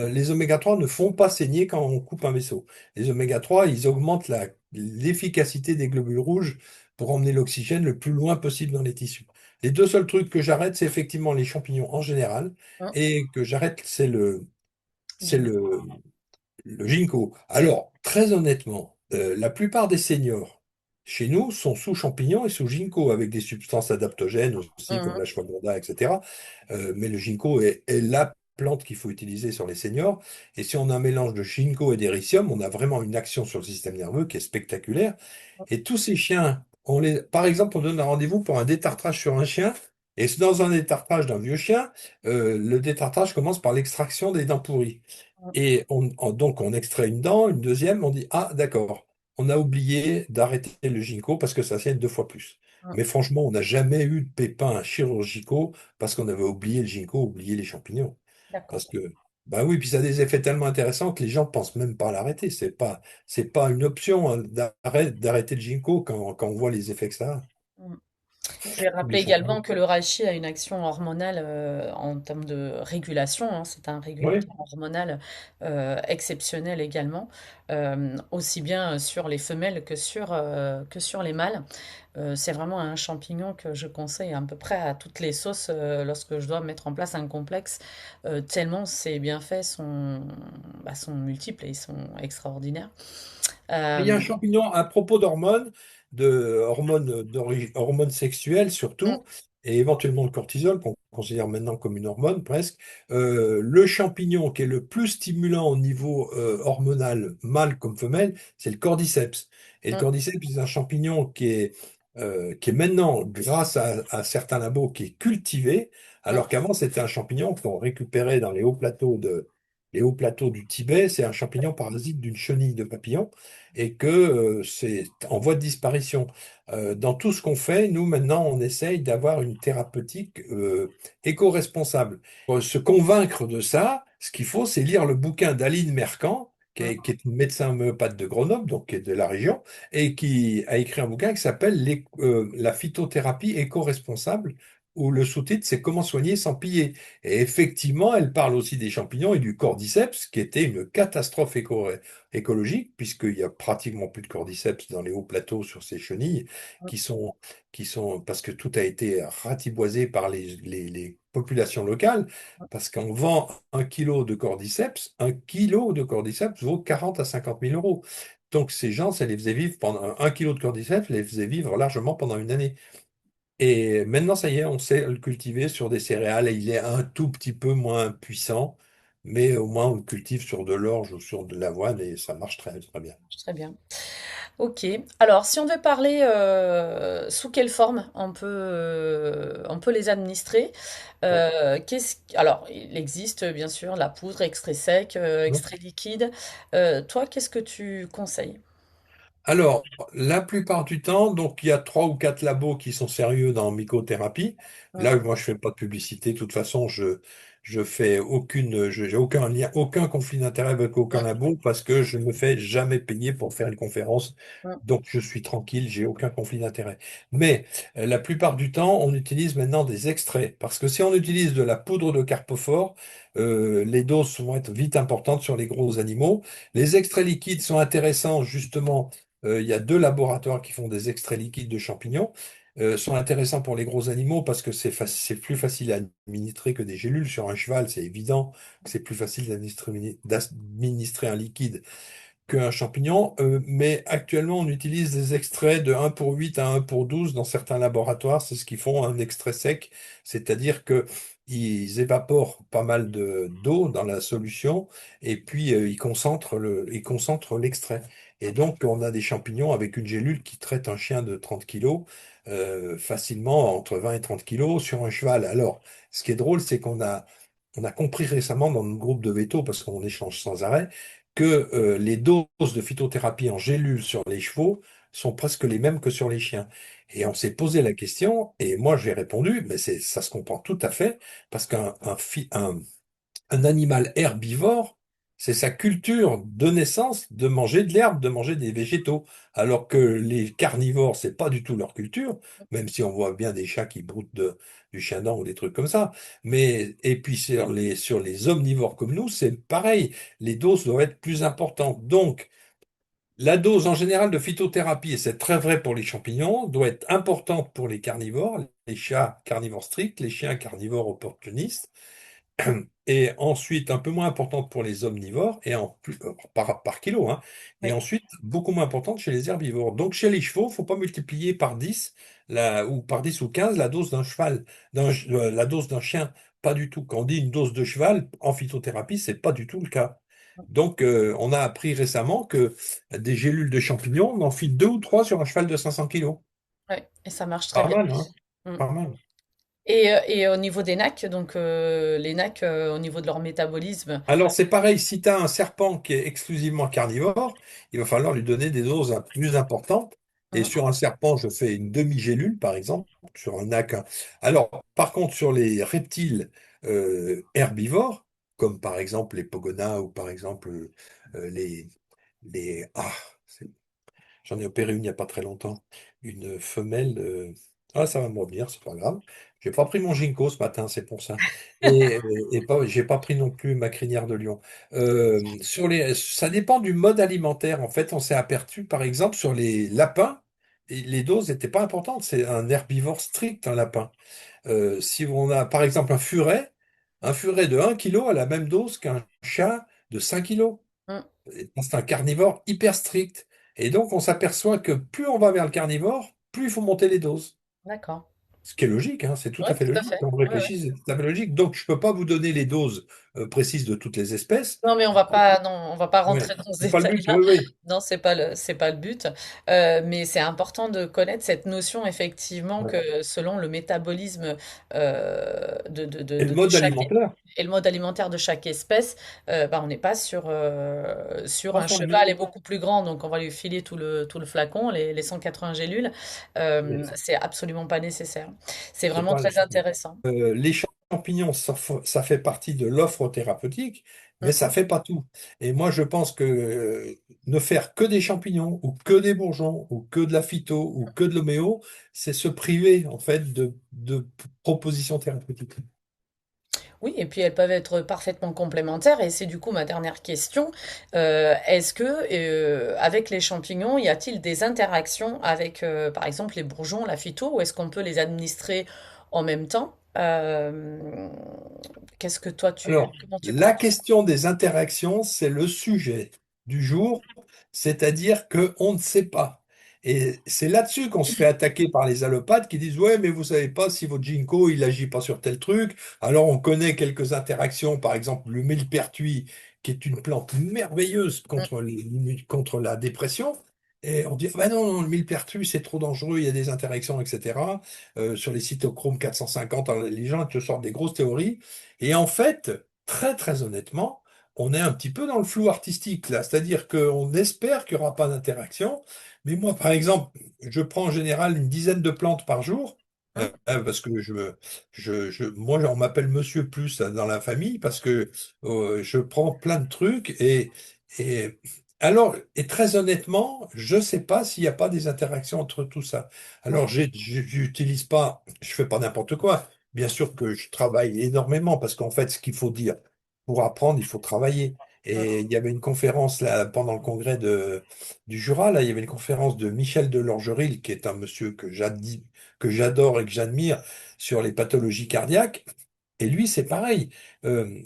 les oméga 3 ne font pas saigner quand on coupe un vaisseau. Les oméga 3, ils augmentent l'efficacité des globules rouges pour emmener l'oxygène le plus loin possible dans les tissus. Les deux seuls trucs que j'arrête, c'est effectivement les champignons en général, hein, et que j'arrête, c'est Ginkgo. le ginkgo. Alors, très honnêtement, la plupart des seniors chez nous sont sous champignons et sous ginkgo avec des substances adaptogènes aussi comme Mhm, l'ashwagandha, etc. Mais le ginkgo est la plante qu'il faut utiliser sur les seniors. Et si on a un mélange de ginkgo et d'éricium, on a vraiment une action sur le système nerveux qui est spectaculaire. Et tous ces chiens, par exemple, on donne un rendez-vous pour un détartrage sur un chien. Et c'est dans un détartrage d'un vieux chien, le détartrage commence par l'extraction des dents pourries. Mmh, Et donc on extrait une dent, une deuxième, on dit, ah d'accord, on a oublié d'arrêter le ginkgo parce que ça saigne 2 fois plus. mmh. Mais franchement, on n'a jamais eu de pépins chirurgicaux parce qu'on avait oublié le ginkgo, oublié les champignons. D'accord. Parce que, bah oui, puis ça a des effets tellement intéressants que les gens pensent même pas à l'arrêter. C'est pas une option, hein, d'arrêter le ginkgo quand on voit les effets que ça a. Mmh. Je vais Ou les rappeler champignons. également que le reishi a une action hormonale en termes de régulation, hein. C'est un Oui. régulateur hormonal exceptionnel également, aussi bien sur les femelles que sur les mâles. C'est vraiment un champignon que je conseille à peu près à toutes les sauces lorsque je dois mettre en place un complexe, tellement ses bienfaits sont multiples et ils sont extraordinaires. Il y a un Euh, champignon à propos d'hormones, hormones sexuelles mm, surtout, et éventuellement le cortisol, qu'on considère maintenant comme une hormone presque. Le champignon qui est le plus stimulant au niveau hormonal, mâle comme femelle, c'est le cordyceps. Et le mm, cordyceps, c'est un champignon qui est maintenant, grâce à certains labos, qui est cultivé, mm, alors qu'avant c'était un champignon qu'on récupérait dans les hauts plateaux du Tibet. C'est un champignon parasite d'une chenille de papillon et que c'est en voie de disparition. Dans tout ce qu'on fait, nous maintenant, on essaye d'avoir une thérapeutique éco-responsable. Pour se convaincre de ça, ce qu'il faut, c'est lire le bouquin d'Aline Mercant, qui mm. est une médecin homéopathe de Grenoble, donc qui est de la région, et qui a écrit un bouquin qui s'appelle La phytothérapie éco-responsable, où le sous-titre, c'est Comment soigner sans piller. Et effectivement, elle parle aussi des champignons et du cordyceps, qui était une catastrophe écologique, puisqu'il y a pratiquement plus de cordyceps dans les hauts plateaux sur ces chenilles, qui sont, parce que tout a été ratiboisé par les populations locales, parce qu'on vend 1 kilo de cordyceps vaut 40 à 50 000 euros. Donc ces gens, ça les faisait vivre pendant 1 kilo de cordyceps, les faisait vivre largement pendant une année. Et maintenant, ça y est, on sait le cultiver sur des céréales et il est un tout petit peu moins puissant, mais au moins on le cultive sur de l'orge ou sur de l'avoine et ça marche très, très bien. Très bien. Ok. Alors, si on devait parler sous quelle forme on peut les administrer, Ouais. alors, il existe bien sûr la poudre, extrait sec, extrait liquide. Toi, qu'est-ce que tu conseilles? Alors, la plupart du temps, donc il y a 3 ou 4 labos qui sont sérieux dans mycothérapie. Mm, Là, moi, je fais pas de publicité. De toute façon, je fais aucune, j'ai aucun lien, aucun conflit d'intérêt avec aucun mm, labo parce que je ne me fais jamais payer pour faire une conférence. mm, Donc, je suis tranquille, j'ai aucun conflit d'intérêt. Mais la plupart du temps, on utilise maintenant des extraits parce que si on utilise de la poudre de carpophore, les doses vont être vite importantes sur les gros animaux. Les extraits liquides sont intéressants justement. Il y a 2 laboratoires qui font des extraits liquides de champignons. Sont intéressants pour les gros animaux parce que c'est plus facile à administrer que des gélules. Sur un cheval, c'est évident que c'est plus facile d'administrer un liquide qu'un champignon. Mais actuellement, on utilise des extraits de 1 pour 8 à 1 pour 12 dans certains laboratoires. C'est ce qu'ils font un extrait sec, c'est-à-dire que ils évaporent pas mal d'eau dans la solution et puis ils concentrent l'extrait. Et donc, on a des champignons avec une gélule qui traite un chien de 30 kilos facilement entre 20 et 30 kilos sur un cheval. Alors, ce qui est drôle, c'est on a compris récemment dans notre groupe de veto, parce qu'on échange sans arrêt, que les doses de phytothérapie en gélules sur les chevaux sont presque les mêmes que sur les chiens. Et mm, on s'est posé la question, et moi j'ai répondu, mais ça se comprend tout à fait, parce qu'un animal herbivore, c'est sa culture de naissance de manger de l'herbe, de manger des végétaux. Alors que les carnivores, c'est pas du tout leur culture, même si on voit bien des chats qui broutent du chien-dent ou des trucs comme ça. Mais, et puis sur les omnivores comme nous, c'est pareil. Les doses doivent être plus importantes. Donc, la dose en général de phytothérapie, et c'est très vrai pour les champignons, doit être importante pour les carnivores, les chats carnivores stricts, les chiens carnivores opportunistes et ensuite un peu moins importante pour les omnivores, par kilo, hein, et oui, ensuite beaucoup moins importante chez les herbivores. Donc chez les chevaux, faut pas multiplier par 10 ou par 10 ou 15 la dose d'un cheval, la dose d'un chien, pas du tout. Quand on dit une dose de cheval en phytothérapie, c'est pas du tout le cas. Donc on a appris récemment que des gélules de champignons, on en file 2 ou 3 sur un cheval de 500 kilos. oui, et ça marche très Pas bien. mal, hein? Mm. Pas mal. Et au niveau des NAC, donc les NAC, au niveau de leur métabolisme. Alors c'est pareil, si tu as un serpent qui est exclusivement carnivore, il va falloir lui donner des doses plus importantes. Et Mmh, sur un serpent, je fais une demi-gélule, par exemple, sur un aquin. Alors, par contre, sur les reptiles herbivores, comme par exemple les pogonas ou par exemple les, les... Ah, j'en ai opéré une il n'y a pas très longtemps. Une femelle. Ah, ça va me revenir, c'est pas grave. J'ai pas pris mon ginkgo ce matin, c'est pour ça. Et pas, j'ai pas pris non plus ma crinière de lion. Ça dépend du mode alimentaire. En fait, on s'est aperçu, par exemple, sur les lapins, et les doses n'étaient pas importantes. C'est un herbivore strict, un lapin. Si on a, par exemple, un furet de 1 kilo a la même dose qu'un chat de 5 kilos. mmh, C'est un carnivore hyper strict. Et donc, on s'aperçoit que plus on va vers le carnivore, plus il faut monter les doses. d'accord. Ce qui est logique, hein, c'est tout Ouais, à fait tout à logique. fait. Quand on Ouais, ouais. réfléchit, c'est tout à fait logique. Donc, je ne peux pas vous donner les doses précises de toutes les espèces. Non, mais on va pas, non, on va pas Ouais, rentrer dans ce c'est pas le but, détail-là. oui, oui. Non, c'est pas le but. Mais c'est important de connaître cette notion, effectivement, Ouais. que selon le métabolisme Et le de mode chaque alimentaire, et le mode alimentaire de chaque espèce, bah, on n'est pas sur pas un sur le cheval même. est beaucoup plus grand, donc on va lui filer tout le flacon, les 180 gélules. C'est absolument pas nécessaire. C'est C'est vraiment pas très intéressant. les champignons, ça fait partie de l'offre thérapeutique, mais ça Mhm. fait pas tout. Et moi, je pense que ne faire que des champignons, ou que des bourgeons, ou que de la phyto, ou que de l'homéo, c'est se priver, en fait, de propositions thérapeutiques. Oui, et puis elles peuvent être parfaitement complémentaires. Et c'est du coup ma dernière question. Est-ce que, avec les champignons, y a-t-il des interactions avec, par exemple, les bourgeons, la phyto, ou est-ce qu'on peut les administrer en même temps? Qu'est-ce que toi, Alors, comment tu la penses? question des interactions, c'est le sujet du jour, c'est-à-dire qu'on ne sait pas. Et c'est là-dessus qu'on se fait attaquer par les allopathes qui disent, ouais, mais vous savez pas si votre ginkgo, il agit pas sur tel truc. Alors, on connaît quelques interactions, par exemple, le millepertuis, qui est une plante merveilleuse Mm, contre la dépression. Et on dit, ah ben non, non, le millepertuis, c'est trop dangereux, il y a des interactions, etc. Sur les cytochromes 450, alors, les gens te sortent des grosses théories. Et en fait, très très honnêtement, on est un petit peu dans le flou artistique là, c'est-à-dire qu'on espère qu'il n'y aura pas d'interaction. Mais moi, par exemple, je prends en général une dizaine de plantes par jour, mm, parce que moi, on m'appelle Monsieur Plus dans la famille, parce que je prends plein de trucs et alors, et très honnêtement, je ne sais pas s'il n'y a pas des interactions entre tout ça. Alors, j'utilise pas, je fais pas n'importe quoi. Bien sûr que je travaille énormément parce qu'en fait, ce qu'il faut dire, pour apprendre, il faut travailler. Et mm, il y avait une conférence là pendant le congrès du Jura, là, il y avait une conférence de Michel Delorgeril, qui est un monsieur que j'adore et que j'admire sur les pathologies cardiaques. Et lui, c'est pareil. Euh,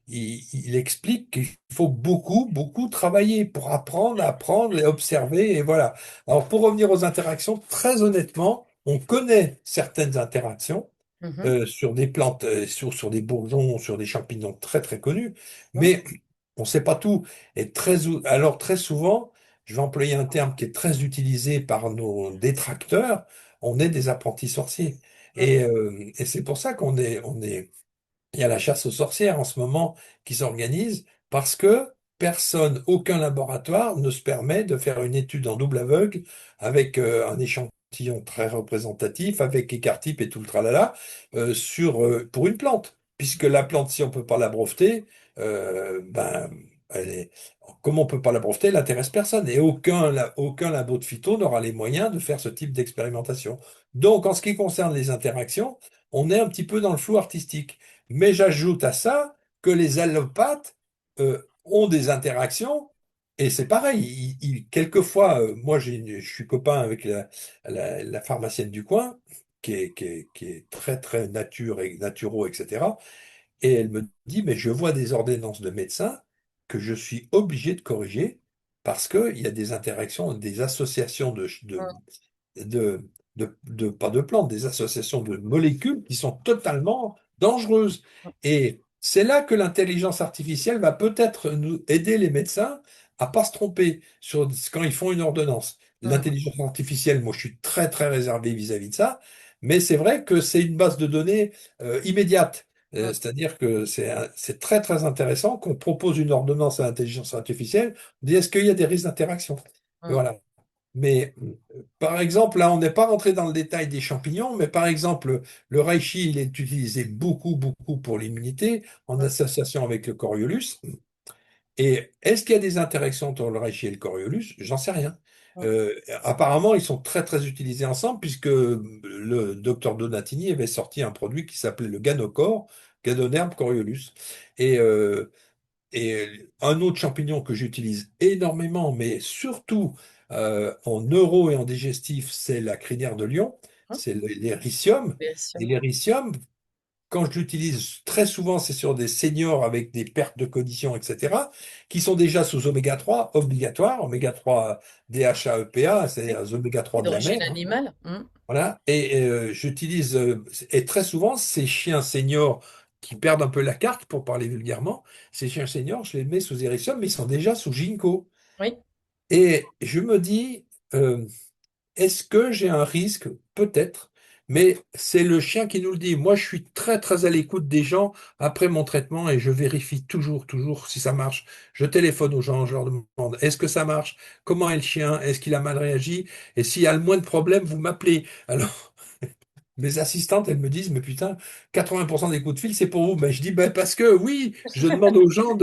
il explique qu'il faut beaucoup, beaucoup travailler pour apprendre, apprendre et observer. Et voilà. Alors, pour revenir aux interactions, très honnêtement, on connaît certaines interactions mhm, sur des plantes, sur des bourgeons, sur des champignons très très connus, mm, mais on ne sait pas tout. Et alors très souvent, je vais employer un terme qui est très utilisé par nos détracteurs, on est des apprentis sorciers. mm, Et c'est pour ça il y a la chasse aux sorcières en ce moment qui s'organise parce que personne, aucun laboratoire ne se permet de faire une étude en double aveugle avec un échantillon très représentatif, avec écart-type et tout le tralala, pour une plante. Puisque la plante, si on peut pas la breveter, ben, elle est- comme on peut pas la breveter, elle n'intéresse personne. Et aucun labo de phyto n'aura les moyens de faire ce type d'expérimentation. Donc, en ce qui concerne les interactions, on est un petit peu dans le flou artistique. Mais j'ajoute à ça que les allopathes ont des interactions, et c'est pareil. Quelquefois, moi, je suis copain avec la pharmacienne du coin, qui est très, très nature et naturo, etc. Et elle me dit, mais je vois des ordonnances de médecins que je suis obligé de corriger parce qu'il y a des interactions, des associations de, pas de plantes, des associations de molécules qui sont totalement dangereuses. Et c'est là que l'intelligence artificielle va peut-être nous aider les médecins à pas se tromper quand ils font une ordonnance. mm, L'intelligence artificielle, moi, je suis très, très réservé vis-à-vis de ça, Mais c'est vrai que c'est une base de données immédiate. Mm, C'est-à-dire que c'est très très intéressant qu'on propose une ordonnance à l'intelligence artificielle. On dit est-ce qu'il y a des risques d'interaction? mm, Voilà. Mais par exemple, là, on n'est pas rentré dans le détail des champignons, mais par exemple, le reishi, il est utilisé beaucoup, beaucoup pour l'immunité, en mm, association avec le Coriolus. Et est-ce qu'il y a des interactions entre le reishi et le Coriolus? J'en sais rien. mm. Euh, Apparemment, ils sont très, très utilisés ensemble, puisque le docteur Donatini avait sorti un produit qui s'appelait le Ganocor, Ganoderm Coriolus. Et, euh, et un autre champignon que j'utilise énormément, mais surtout en neuro et en digestif, c'est la crinière de lion, Mm. c'est l'éricium. Bien Et sûr. l'éricium, quand je l'utilise très souvent, c'est sur des seniors avec des pertes de cognition, etc., qui sont déjà sous oméga 3 obligatoire, oméga 3 DHA EPA, Oui. c'est-à-dire les oméga C'est 3 de la d'origine mer, hein. animale. Mm, Voilà. Et j'utilise, et très souvent, ces chiens seniors qui perdent un peu la carte, pour parler vulgairement, ces chiens seniors, je les mets sous Ericsson, mais ils sont déjà sous Ginkgo. oui. Et je me dis, euh, est-ce que j'ai un risque? Peut-être. Mais c'est le chien qui nous le dit. Moi, je suis très, très à l'écoute des gens après mon traitement et je vérifie toujours, toujours si ça marche. Je téléphone aux gens, je leur demande, est-ce que ça marche? Comment est le chien? Est-ce qu'il a mal réagi? Et s'il y a le moins de problèmes, vous m'appelez. Alors, mes assistantes, elles me disent, mais putain, 80% des coups de fil, c'est pour vous. Ben, je dis, ben, parce que oui, je demande aux gens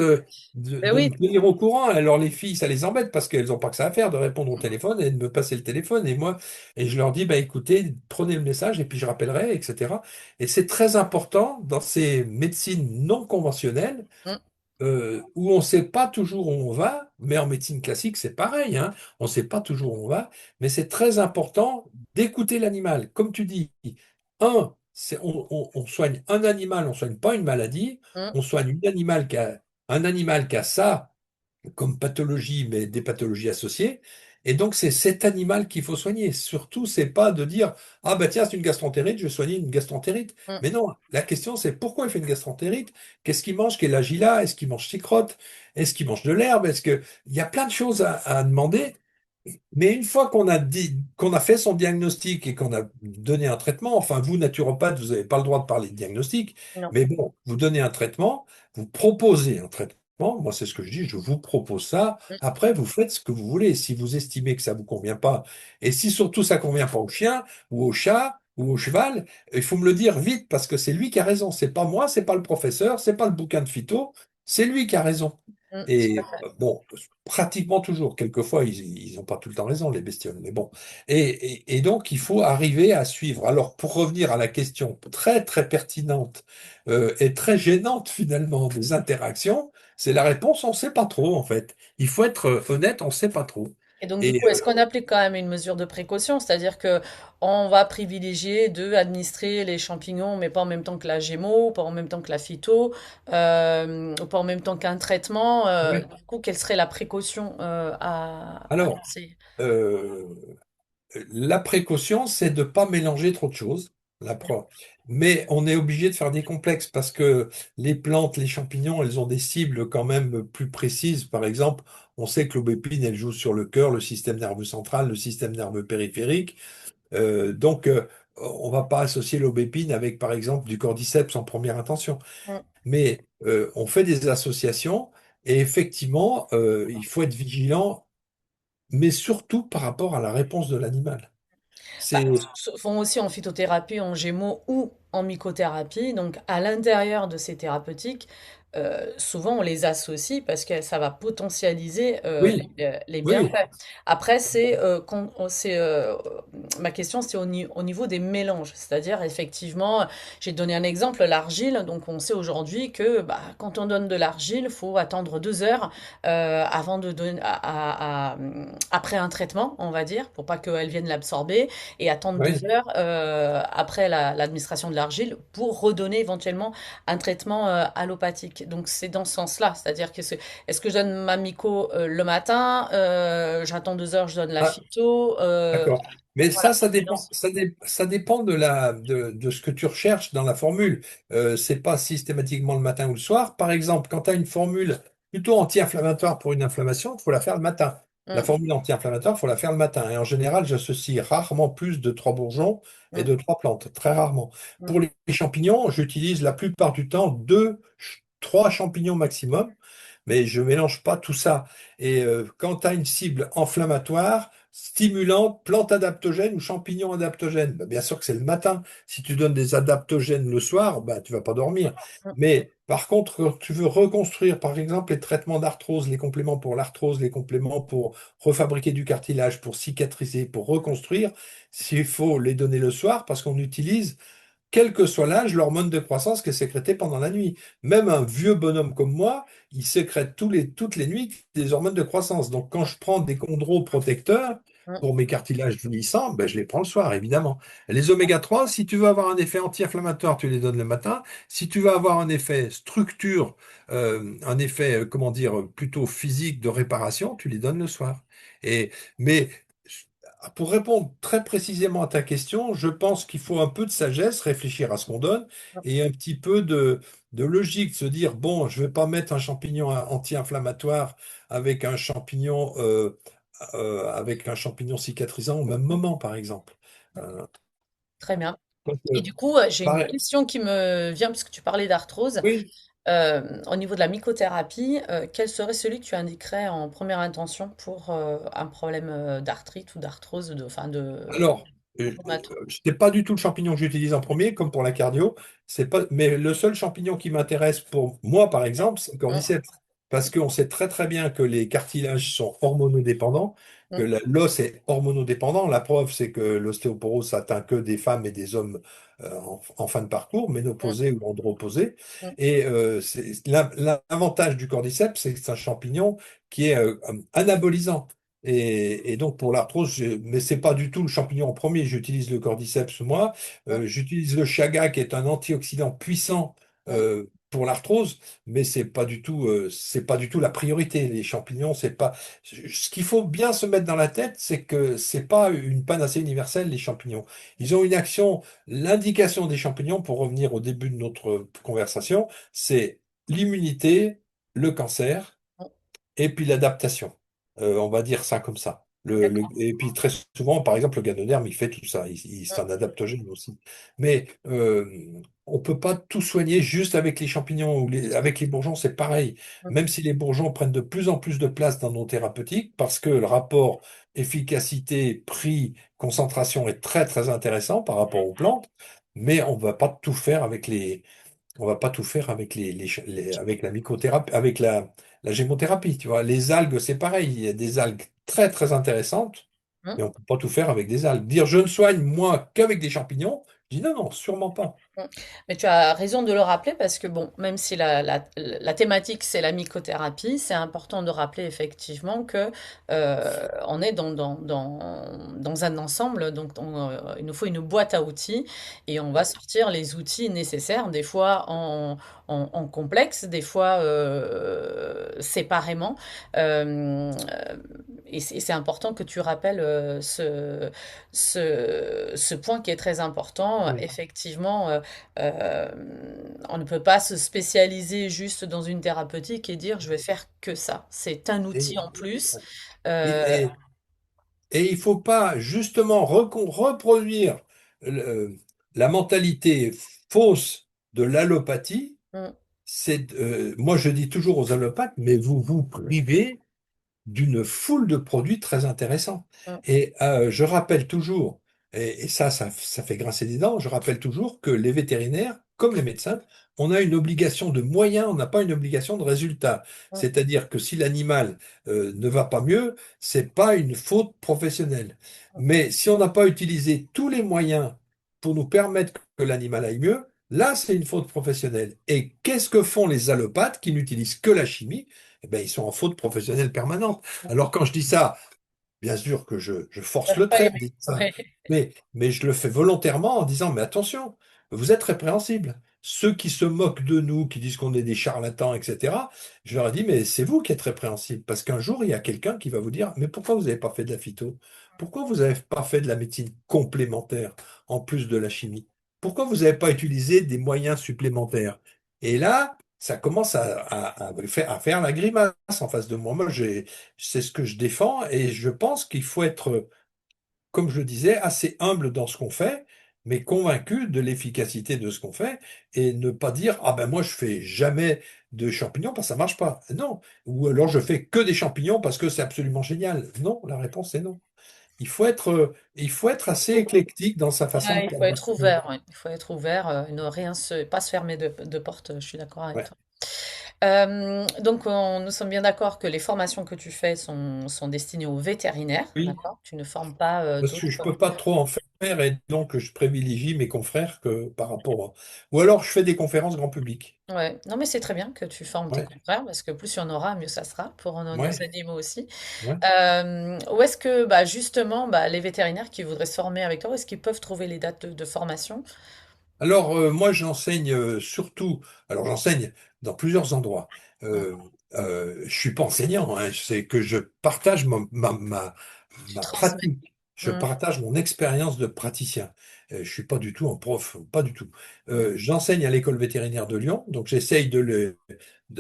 Ben de me oui. tenir au courant. Alors les filles, ça les embête parce qu'elles n'ont pas que ça à faire de répondre au téléphone et de me passer le téléphone. Et moi, et je leur dis, ben, écoutez, prenez le message et puis je rappellerai, etc. Et c'est très important dans ces médecines non conventionnelles Mm, où on ne sait pas toujours où on va, mais en médecine classique, c'est pareil, hein. On ne sait pas toujours où on va, mais c'est très important d'écouter l'animal. Comme tu dis, on soigne un animal, on ne soigne pas une maladie, mm, on soigne un animal qui a ça comme pathologie, mais des pathologies associées. Et donc, c'est cet animal qu'il faut soigner. Surtout, c'est pas de dire, ah bah tiens, c'est une gastroentérite, je vais soigner une gastroentérite. mm. Mais non, la question, c'est pourquoi il fait une gastroentérite? Qu'est-ce qu'il mange? Quel âge il a? Est-ce qu'il mange ses crottes? Est-ce qu'il mange de l'herbe? Il y a plein de choses à demander. Mais une fois qu'on a dit, qu'on a fait son diagnostic et qu'on a donné un traitement, enfin, vous, naturopathe, vous n'avez pas le droit de parler de diagnostic, Non. mais bon, vous donnez un traitement, vous proposez un traitement. Moi, c'est ce que je dis, je vous propose ça. Mm, Après, vous faites ce que vous voulez. Si vous estimez que ça vous convient pas, et si surtout ça convient pas au chien, ou au chat, ou au cheval, il faut me le dire vite parce que c'est lui qui a raison. C'est pas moi, c'est pas le professeur, c'est pas le bouquin de phyto, c'est lui qui a raison. tout à Et fait. bon, pratiquement toujours. Quelquefois, ils n'ont pas tout le temps raison, les bestioles. Mais bon. Et donc, il faut arriver à suivre. Alors, pour revenir à la question très, très pertinente et très gênante, finalement, des interactions, c'est la réponse, on ne sait pas trop, en fait. Il faut être honnête, on ne sait pas trop. Et donc, du Et coup, est-ce qu'on applique quand même une mesure de précaution? C'est-à-dire que on va privilégier de administrer les champignons, mais pas en même temps que la gémeaux, pas en même temps que la phyto, pas en même temps qu'un traitement. ouais. Du coup, quelle serait la précaution à Alors, lancer? euh, la précaution, c'est de ne pas mélanger trop de choses. Mais on est obligé de faire des complexes parce que les plantes, les champignons, elles ont des cibles quand même plus précises. Par exemple, on sait que l'aubépine, elle joue sur le cœur, le système nerveux central, le système nerveux périphérique. On va pas associer l'aubépine avec, par exemple, du cordyceps en première intention. Mm. Mais on fait des associations et effectivement, il faut être vigilant, mais surtout par rapport à la réponse de l'animal. Bah, C'est se font aussi en phytothérapie, en gémeaux ou en mycothérapie. Donc, à l'intérieur de ces thérapeutiques, souvent on les associe parce que ça va potentialiser oui, les oui, bienfaits. Après, ma question, c'est au niveau des mélanges. C'est-à-dire, effectivement, j'ai donné un exemple, l'argile. Donc, on sait aujourd'hui que bah, quand on donne de l'argile, il faut attendre 2 heures avant de donner, après un traitement, on va dire, pour pas qu'elle vienne l'absorber et attendre deux oui. heures après l'administration de l'argile pour redonner éventuellement un traitement allopathique. Donc c'est dans ce sens-là, c'est-à-dire que est-ce que je donne ma myco le matin, j'attends 2 heures, je donne la Ah, phyto, d'accord. Mais voilà, ça c'est dans dépend, ça dépend de ce que tu recherches dans la formule. C'est pas systématiquement le matin ou le soir. Par exemple, quand tu as une formule plutôt anti-inflammatoire pour une inflammation, il faut la faire le matin. La mm, formule anti-inflammatoire, il faut la faire le matin. Et en général, j'associe rarement plus de 3 bourgeons et mm, de 3 plantes, très rarement. mm, Pour les champignons, j'utilise la plupart du temps 3 champignons maximum, mais je mélange pas tout ça. Et quand tu as une cible inflammatoire, stimulante, plante adaptogène ou champignon adaptogène, ben, bien sûr que c'est le matin. Si tu donnes des adaptogènes le soir, ben, tu vas pas dormir. mm, Mais par contre, quand tu veux reconstruire, par exemple, les traitements d'arthrose, les compléments pour l'arthrose, les compléments pour refabriquer du cartilage, pour cicatriser, pour reconstruire, s'il faut les donner le soir, parce qu'on utilise quel que soit l'âge, l'hormone de croissance qui est sécrétée pendant la nuit. Même un vieux bonhomme comme moi, il sécrète toutes les nuits des hormones de croissance. Donc quand je prends des chondroprotecteurs mm. pour mes cartilages vieillissants, ben, je les prends le soir, évidemment. Les oméga 3, si tu veux avoir un effet anti-inflammatoire, tu les donnes le matin. Si tu veux avoir un effet structure, un effet, comment dire, plutôt physique de réparation, tu les donnes le soir. Mais pour répondre très précisément à ta question, je pense qu'il faut un peu de sagesse, réfléchir à ce qu'on donne, et un petit peu de logique, se dire, bon, je ne vais pas mettre un champignon anti-inflammatoire avec avec un champignon cicatrisant au même moment, par exemple. Euh, Très bien. donc, Et du coup, j'ai une pareil. question qui me vient puisque tu parlais d'arthrose. Oui, Au niveau de la mycothérapie, quel serait celui que tu indiquerais en première intention pour un problème d'arthrite ou d'arthrose, enfin de alors, rhumato? c'est pas du tout le champignon que j'utilise en premier, comme pour la cardio. C'est pas, mais le seul champignon qui m'intéresse pour moi, par exemple, c'est le Mm, cordyceps. Parce qu'on sait très très bien que les cartilages sont hormonodépendants, que mm, l'os est hormonodépendant. La preuve, c'est que l'ostéoporose atteint que des femmes et des hommes en fin de parcours, mm, ménopausés ou andropausés. mm, Et l'avantage du cordyceps, c'est que c'est un champignon qui est anabolisant. Et donc pour l'arthrose, mais c'est pas du tout le champignon en premier. J'utilise le cordyceps moi. mm, J'utilise le chaga qui est un antioxydant puissant mm, pour l'arthrose, mais c'est pas du tout la priorité. Les champignons, c'est pas. Ce qu'il faut bien se mettre dans la tête, c'est que c'est pas une panacée universelle les champignons. Ils ont une action. L'indication des champignons, pour revenir au début de notre conversation, c'est l'immunité, le cancer mm. et puis l'adaptation. On va dire ça comme ça. D'accord. Et puis très souvent, par exemple, le ganoderme, il fait tout ça. C'est un Mm, adaptogène aussi. Mais on peut pas tout soigner juste avec les champignons ou avec les bourgeons, c'est pareil. mm, Même si les bourgeons prennent de plus en plus de place dans nos thérapeutiques, parce que le rapport efficacité, prix, concentration est très très intéressant par rapport aux plantes, mais on va pas tout faire avec avec la mycothérapie, avec la gémothérapie, tu vois. Les algues, c'est pareil. Il y a des algues très, très intéressantes, mm. mais on peut pas tout faire avec des algues. Dire je ne soigne, moi, qu'avec des champignons, je dis non, non, sûrement pas. Mmh. Mais tu as raison de le rappeler parce que bon, même si la thématique c'est la mycothérapie, c'est important de rappeler effectivement que on est dans un ensemble, donc il nous faut une boîte à outils et on va sortir les outils nécessaires, des fois en complexe, des fois séparément. Et c'est important que tu rappelles ce point qui est très important. Oui. Effectivement, euh, on ne peut pas se spécialiser juste dans une thérapeutique et dire je vais faire que ça. C'est un outil Et, en plus. et, Euh, et- et il faut pas justement reproduire le- la mentalité fausse de l'allopathie. mm, Moi, je dis toujours aux allopathes, mais vous vous privez d'une foule de produits très intéressants. mm, Et je rappelle toujours, et ça fait grincer des dents, je rappelle toujours que les vétérinaires, comme les médecins, on a une obligation de moyens, on n'a pas une obligation de résultat. mm, C'est-à-dire que si l'animal ne va pas mieux, c'est pas une faute professionnelle. Mais si on n'a pas utilisé tous les moyens pour nous permettre que l'animal aille mieux, là, c'est une faute professionnelle. Et qu'est-ce que font les allopathes qui n'utilisent que la chimie? Eh ben, ils sont en faute professionnelle permanente. mm. Alors quand je dis ça, bien sûr que je Ça force va le pas trait en aimer. disant ça, Ouais. mais je le fais volontairement en disant, mais attention, vous êtes répréhensibles. Ceux qui se moquent de nous, qui disent qu'on est des charlatans, etc., je leur ai dit, mais c'est vous qui êtes répréhensibles, parce qu'un jour, il y a quelqu'un qui va vous dire, mais pourquoi vous n'avez pas fait de la phyto? Pourquoi vous n'avez pas fait de la médecine complémentaire en plus de la chimie? Pourquoi vous n'avez pas utilisé des moyens supplémentaires? Et là, ça commence à faire la grimace en face de moi. C'est ce que je défends et je pense qu'il faut être, comme je le disais, assez humble dans ce qu'on fait, mais convaincu de l'efficacité de ce qu'on fait et ne pas dire, ah ben moi je fais jamais de champignons parce que ça marche pas. Non. Ou alors je fais que des champignons parce que c'est absolument génial. Non, la réponse est non. Il faut être assez éclectique dans sa façon Ouais, de il faut être travailler. ouvert, ouais. Il faut être ouvert, ne rien pas se fermer de porte, je suis d'accord avec Ouais. toi. Donc, nous sommes bien d'accord que les formations que tu fais sont destinées aux vétérinaires, Oui, d'accord? Tu ne formes pas parce que d'autres. je peux pas trop en faire et donc je privilégie mes confrères que par rapport à... Ou alors je fais des conférences grand public. Ouais, non, mais c'est très bien que tu formes tes Ouais, confrères parce que plus il y en aura, mieux ça sera pour nos ouais, animaux aussi. ouais. Où est-ce que, bah, justement, bah, les vétérinaires qui voudraient se former avec toi, où est-ce qu'ils peuvent trouver les dates de formation? Alors, moi, j'enseigne surtout, alors j'enseigne dans plusieurs endroits. Mm. Je suis pas enseignant, hein, c'est que je partage Tu ma transmets. pratique, je Mm, partage mon expérience de praticien. Je suis pas du tout un prof, pas du tout. mm, J'enseigne à l'école vétérinaire de Lyon, donc j'essaye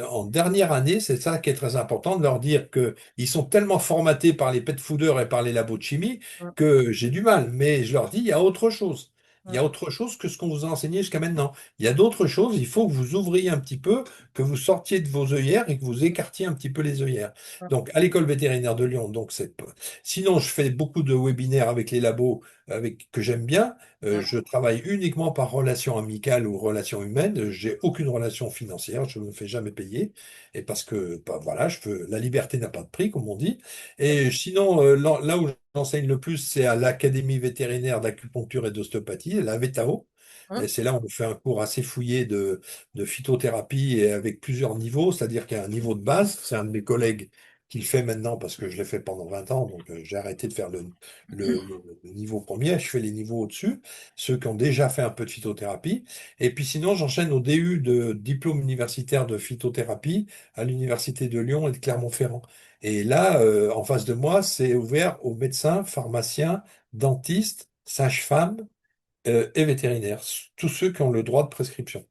en dernière année, c'est ça qui est très important, de leur dire que ils sont tellement formatés par les pet fooders et par les labos de chimie mm, que j'ai du mal, mais je leur dis, il y a autre chose. Il y a mm, autre chose que ce qu'on vous a enseigné jusqu'à maintenant. Il y a d'autres choses, il faut que vous ouvriez un petit peu, que vous sortiez de vos œillères et que vous écartiez un petit peu les œillères. mm, Donc, à l'école vétérinaire de Lyon, donc sinon, je fais beaucoup de webinaires avec les labos que j'aime bien. mm, Je travaille uniquement par relation amicale ou relation humaine. J'ai aucune relation financière, je ne me fais jamais payer. Et parce que, bah, voilà, la liberté n'a pas de prix, comme on dit. Et sinon, là où j'enseigne le plus, c'est à l'Académie vétérinaire d'acupuncture et d'ostéopathie, la VETAO. Et mm, c'est là où on fait un cours assez fouillé de phytothérapie et avec plusieurs niveaux, c'est-à-dire qu'il y a un niveau de base, c'est un de mes collègues qui le fait maintenant parce que je l'ai fait pendant 20 ans, donc j'ai arrêté de faire le niveau premier, je fais les niveaux au-dessus, ceux qui ont déjà fait un peu de phytothérapie. Et puis sinon, j'enchaîne au DU de diplôme universitaire de phytothérapie à l'Université de Lyon et de Clermont-Ferrand. Et là, en face de moi, c'est ouvert aux médecins, pharmaciens, dentistes, sages-femmes et vétérinaires, tous ceux qui ont le droit de prescription.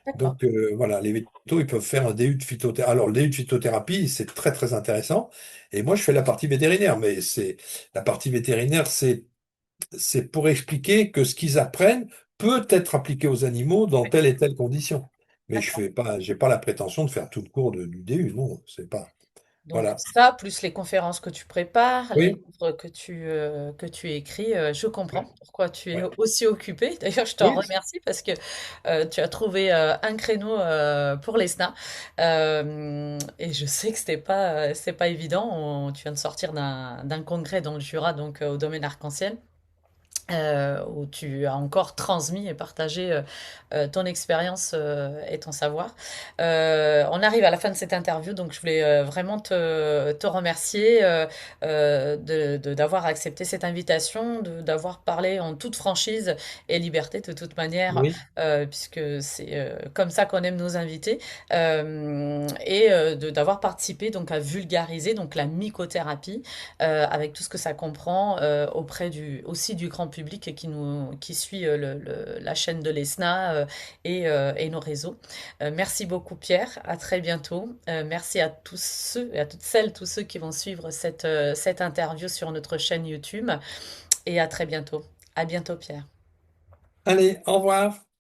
d'accord. Donc voilà, les vétos, ils peuvent faire un DU de phytothérapie. Alors le DU de phytothérapie, c'est très très intéressant. Et moi, je fais la partie vétérinaire, mais c'est la partie vétérinaire, c'est pour expliquer que ce qu'ils apprennent peut être appliqué aux animaux dans telle et telle condition. Mais je D'accord. fais pas, j'ai pas la prétention de faire tout le cours du DU, non, c'est pas. Donc Voilà. ça, plus les conférences que tu prépares, les Oui, livres que tu écris, je comprends ouais, pourquoi tu es ouais. aussi occupé. D'ailleurs, je t'en Oui, remercie parce que tu as trouvé un créneau pour les SNA. Et je sais que c'était pas évident. Tu viens de sortir d'un congrès dans le Jura, donc au domaine arc-en-ciel. Où tu as encore transmis et partagé ton expérience et ton savoir. On arrive à la fin de cette interview, donc je voulais vraiment te remercier d'avoir accepté cette invitation, d'avoir parlé en toute franchise et liberté de toute manière, oui. puisque c'est comme ça qu'on aime nos invités, et d'avoir participé donc à vulgariser donc la mycothérapie avec tout ce que ça comprend auprès aussi du grand public et qui suit la chaîne de l'ESNA et nos réseaux. Merci beaucoup Pierre, à très bientôt. Merci à tous ceux et à toutes celles, tous ceux qui vont suivre cette interview sur notre chaîne YouTube et à très bientôt. À bientôt Pierre. Allez, au revoir.